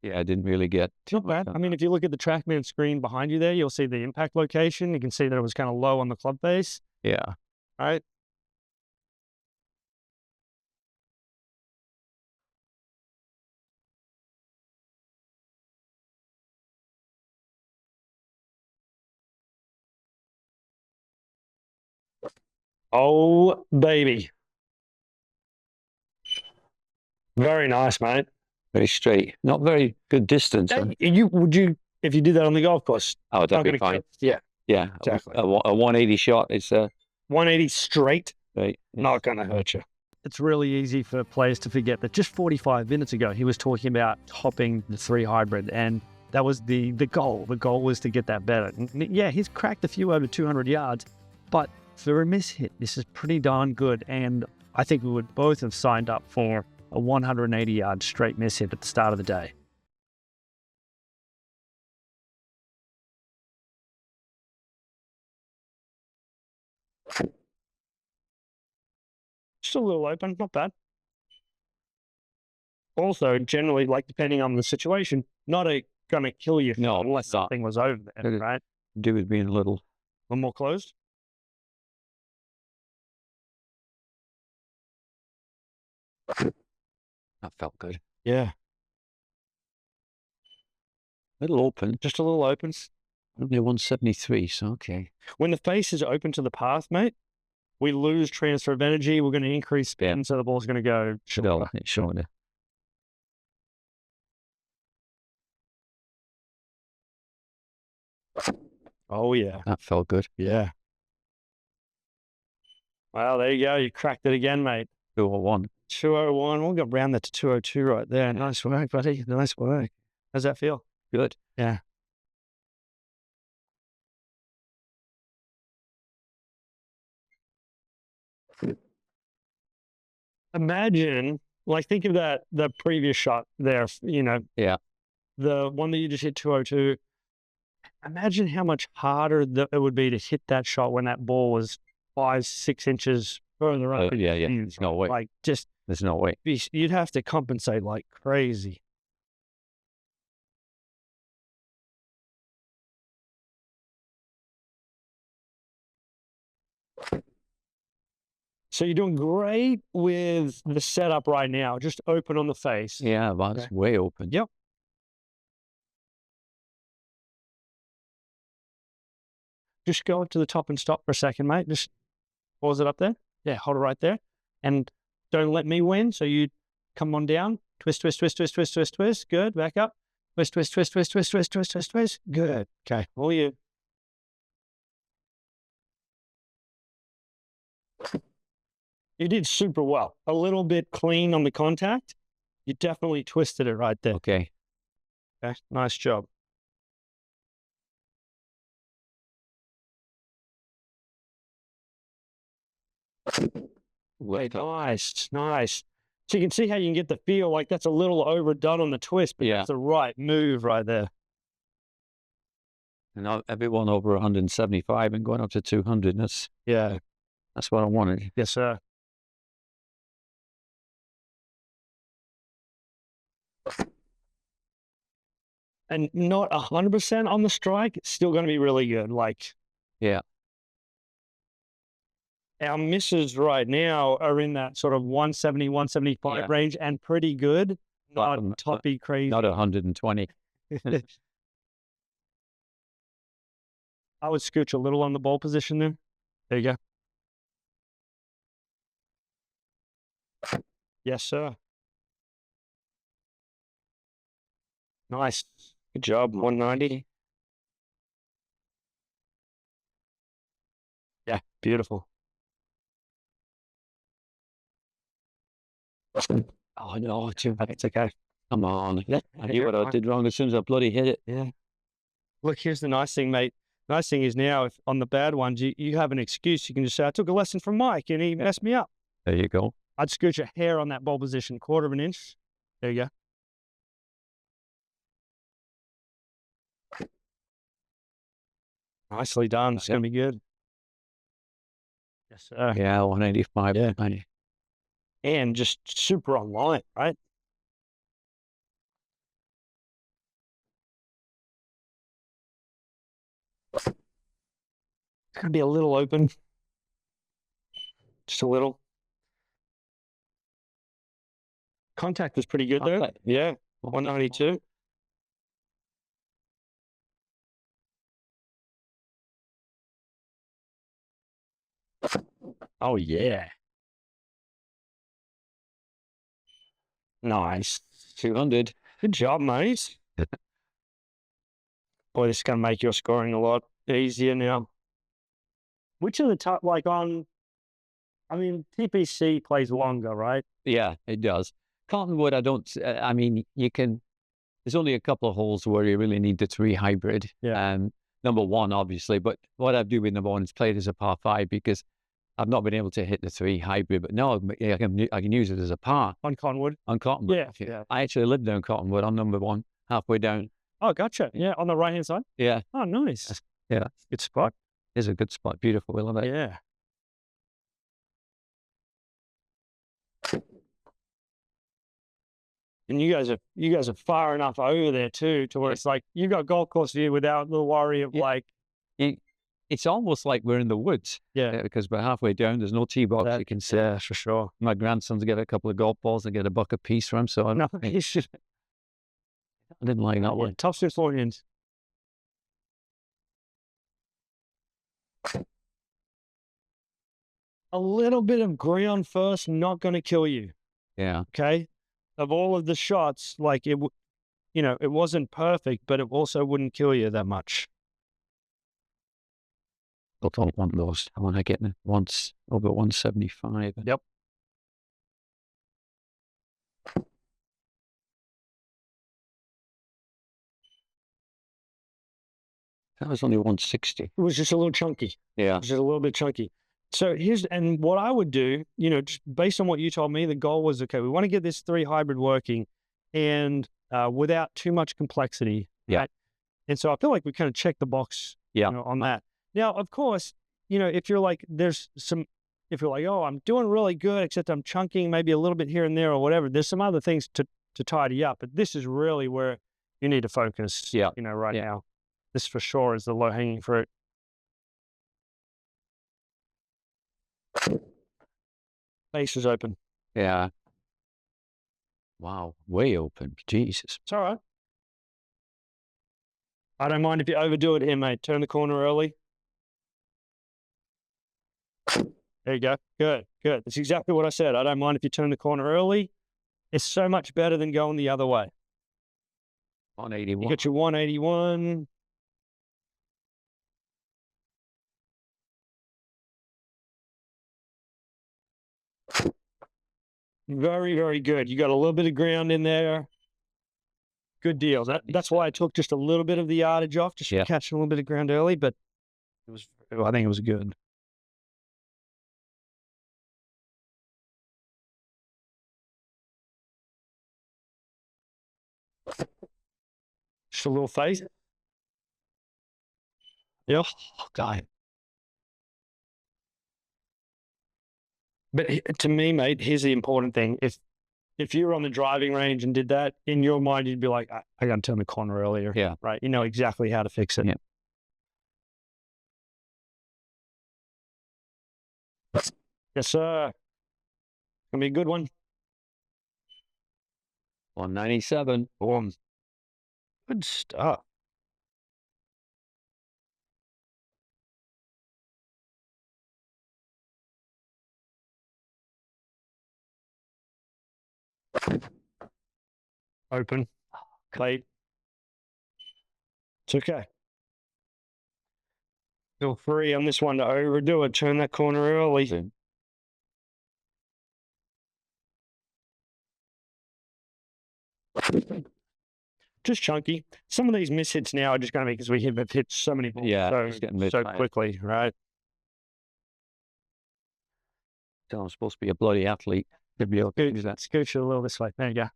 Yeah, I didn't really get too bad. I mean, if you look at the TrackMan screen behind you there, you'll see the impact location. You can see that it was kind of low on the club face. Yeah. All right. Oh, baby. Very nice, mate. Very straight. Not very good distance. If you did that on the golf course? Oh, that'd be fine. Yeah. Yeah. Exactly. A 180 shot is 180 straight. Right. Not going to hurt you. It's really easy for players to forget that just 45 minutes ago, he was talking about topping the 3 hybrid, and that was the goal. The goal was to get that better. And yeah, he's cracked a few over 200 yards, but for a miss hit, this is pretty darn good. And I think we would both have signed up for a 180-yard straight miss hit at the start of the day. Just a little open, not bad. Also, generally, like depending on the situation, not going to kill you. No, unless something was over there, right? Do with being a little more closed. That felt good. Yeah. Little open. Just a little open. Only 173, so okay. When the face is open to the path, mate, we lose transfer of energy. We're going to increase spin, so the ball's going to go shorter. Oh, yeah. That felt good. Yeah. Well, there you go. You cracked it again, mate. 201. 201. We'll go round that to 202 right there. Nice work, buddy. Nice work. How's that feel? Good. Yeah. Imagine, think of the previous shot there, Yeah. The one that you just hit 202. Imagine how much harder it would be to hit that shot when that ball was 5-6 inches further up. Yeah. There's no way. There's no way. You'd have to compensate like crazy. So you're doing great with the setup right now, just open on the face. Yeah, well, it's way open. Yep. just go up to the top and stop for a second, mate. Just pause it up there. Yeah, hold it right there. And don't let me win. So you come on down. Twist, twist, twist, twist, twist, twist, twist. Good. Back up. Twist, twist, twist, twist, twist, twist, twist, twist, twist. Good. Okay. All you. You did super well. A little bit clean on the contact. You definitely twisted it right there. Okay. Okay. Nice job. Wait. Nice, nice. So you can see how you can get the feel, like that's a little overdone on the twist, but Yeah. that's the right move right there. And everyone over 175 and going up to 200. That's what I wanted. Yes, sir. And not 100% on the strike, it's still going to be really good. Like, Yeah. our misses right now are in that sort of 170, 175 Yeah. range and pretty good. Not toppy crazy. Not 120. I would scooch a little on the ball position there. There you go. Yes, sir. Nice. Good job. 190. Yeah, beautiful. Oh, no, It's okay. come on. I knew You're what I fine. did wrong as soon as I bloody hit it. Yeah. Look, here's the nice thing, mate. Nice thing is now, if on the bad ones, you have an excuse. You can just say, I took a lesson from Mike and he messed me up. There you go. I'd scooch a hair on that ball position, 1/4 of an inch. There you go. Nicely done. It's going to be good. Yes, sir. Yeah, 185. Yeah. 90. And just super online, right? It's going to be a little open. Just a little. Contact was pretty good there. Okay. Yeah, 192. Oh, yeah. Nice. 200. Good job, mate. Boy, this is going to make your scoring a lot easier now. Which are the top, like on, I mean, TPC plays longer, right? Yeah, it does. Cottonwood, I mean, there's only a couple of holes where you really need the 3 hybrid. Yeah. Number 1, obviously, but what I do with number 1 is play it as a par 5 because I've not been able to hit the 3 hybrid, but no, I can use it as a par. On Cottonwood? On Cottonwood. Yeah. I actually lived down Cottonwood on number 1, halfway down. Oh, gotcha. Yeah, on the right-hand side? Yeah. Oh, nice. Yeah. Good spot. It's a good spot. Beautiful. We love it. Yeah. And you guys are far enough over there too, to where it's like you got golf course view without the worry of like. It's almost like we're in the woods. Yeah. Because we're halfway down. There's no tee box you can see. Yeah, for sure. My grandson's get a couple of golf balls and get a buck apiece from him. So I didn't like that one. Topspin Forehand. A little bit of ground first, not going to kill you. Yeah. Okay. Of all of the shots, like it wasn't perfect, but it also wouldn't kill you that much. I don't want those. I want to get once over 175. Yep. That was only 160. It was just a little chunky. Yeah. Just a little bit chunky. So and what I would do, just based on what you told me, the goal was, okay, we want to get this 3 hybrid working and without too much complexity. Yeah. Right? And so I feel like we kind of checked the box on that. Now, of course, if you're like, if you're like, oh, I'm doing really good, except I'm chunking maybe a little bit here and there or whatever, there's some other things to tidy up. But this is really where you need to focus, right now. This for sure is the low-hanging fruit. Base is open. Yeah. Wow. Way open. Jesus. It's all right. I don't mind if you overdo it here, mate. Turn the corner early. There you go. Good, good. That's exactly what I said. I don't mind if you turn the corner early. It's so much better than going the other way. You 181. got your 181. Very, very good. You got a little bit of ground in there. Good deal. That's why I took just a little bit of the yardage off, just for catching a little bit of ground early, but I think it was good. Just a little face. Yep. Oh, God. But to me, mate, here's the important thing. If you were on the driving range and did that, in your mind, you'd be like, I got to turn the corner earlier. Yeah. Right? You know exactly how to fix it. Yeah. Yes, sir. Gonna be a good one. 197. Boom. Good stuff. Open. Late. It's okay. Feel free on this one to overdo it. Turn that corner early. Okay. Just chunky. Some of these mishits now are just going to be because we have hit so many balls so quickly, right? So I'm supposed to be a bloody athlete to be able to do that. Scooch it a little this way. There you go.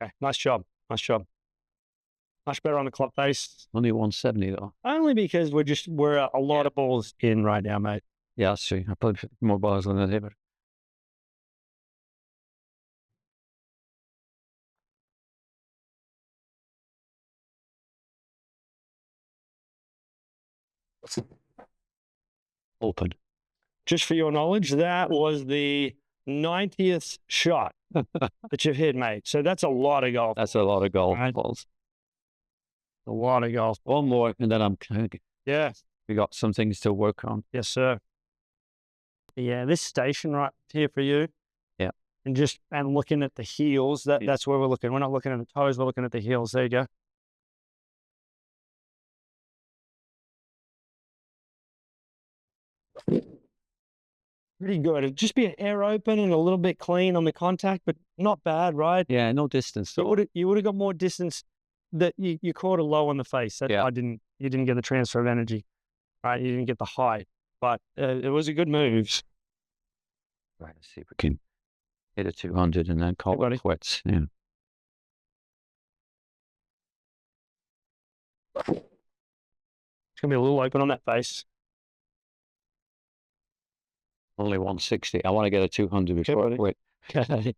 Okay, nice job. Nice job. Much better on the club face. Only 170 though. Only because we're a lot of balls in right now, mate. Yeah, that's true. I played more balls than I ever. Open. Just for your knowledge, that was the 90th shot that you've hit, mate. So that's a lot of golf. That's a lot of golf Right. balls. A lot of golf. One more, and then Yeah. we got some things to work on. Yes, sir. Yeah, this station right here for you. Yeah. And looking at the heels, that's where we're looking. We're not looking at the toes, we're looking at the heels. There you go. Pretty good. It'd just be an air open and a little bit clean on the contact, but not bad, right? Yeah, no distance. You would have got more distance. That you caught a low on the face. That you didn't get the transfer of energy, right? You didn't get the height, but it was a good move. Right, let's see if we can hit a 200 and then call it quits. Yeah. It's gonna be a little open on that face. Only 160. I want to get a 200 before I quit. Okay.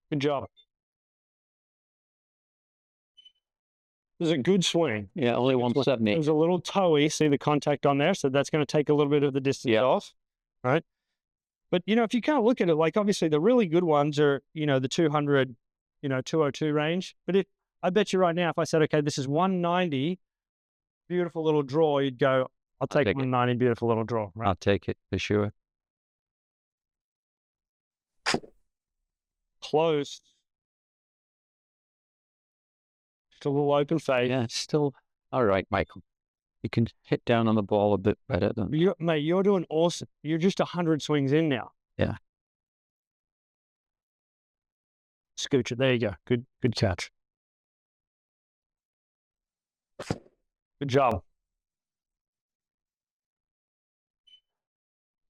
Good job. This is a good swing. Yeah, only 170. It was a little toey. See the contact on there? So that's going to take a little bit of the distance off, right? But, if you kind of look at it, like obviously the really good ones are, the 200, 202 range. But I bet you right now, if I said, okay, this is 190, beautiful little draw, you'd go, I'll take 190, beautiful little draw. Right? I'll take it for sure. Close. Just a little open fade. Yeah, still all right, Michael. You can hit down on the ball a bit better than Mate, you're doing awesome. You're just 100 swings in now. Yeah. Scooch it. There you go. Good catch. Good job.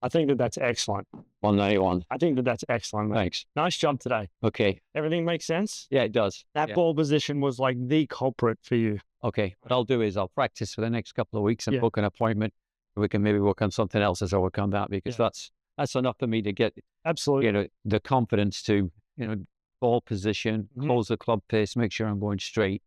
I think that's excellent. 191. I think that's excellent. Mate. Thanks. Nice job today. Okay. Everything makes sense? Yeah, it does. That ball position was like the culprit for you. Okay. What I'll do is I'll practice for the next couple of weeks and book an appointment. We can maybe work on something else as I work on that because that's enough for me to get absolutely the confidence to ball position, close the club face, make sure I'm going straight.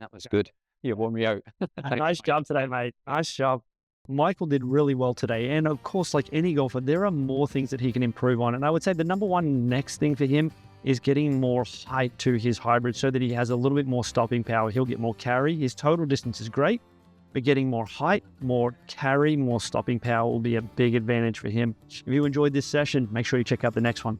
That was good. You wore me out. Nice job today, mate. Nice job. Michael did really well today. And of course, like any golfer, there are more things that he can improve on. And I would say the number one next thing for him is getting more height to his hybrid so that he has a little bit more stopping power. He'll get more carry. His total distance is great, but getting more height, more carry, more stopping power will be a big advantage for him. If you enjoyed this session, make sure you check out the next one.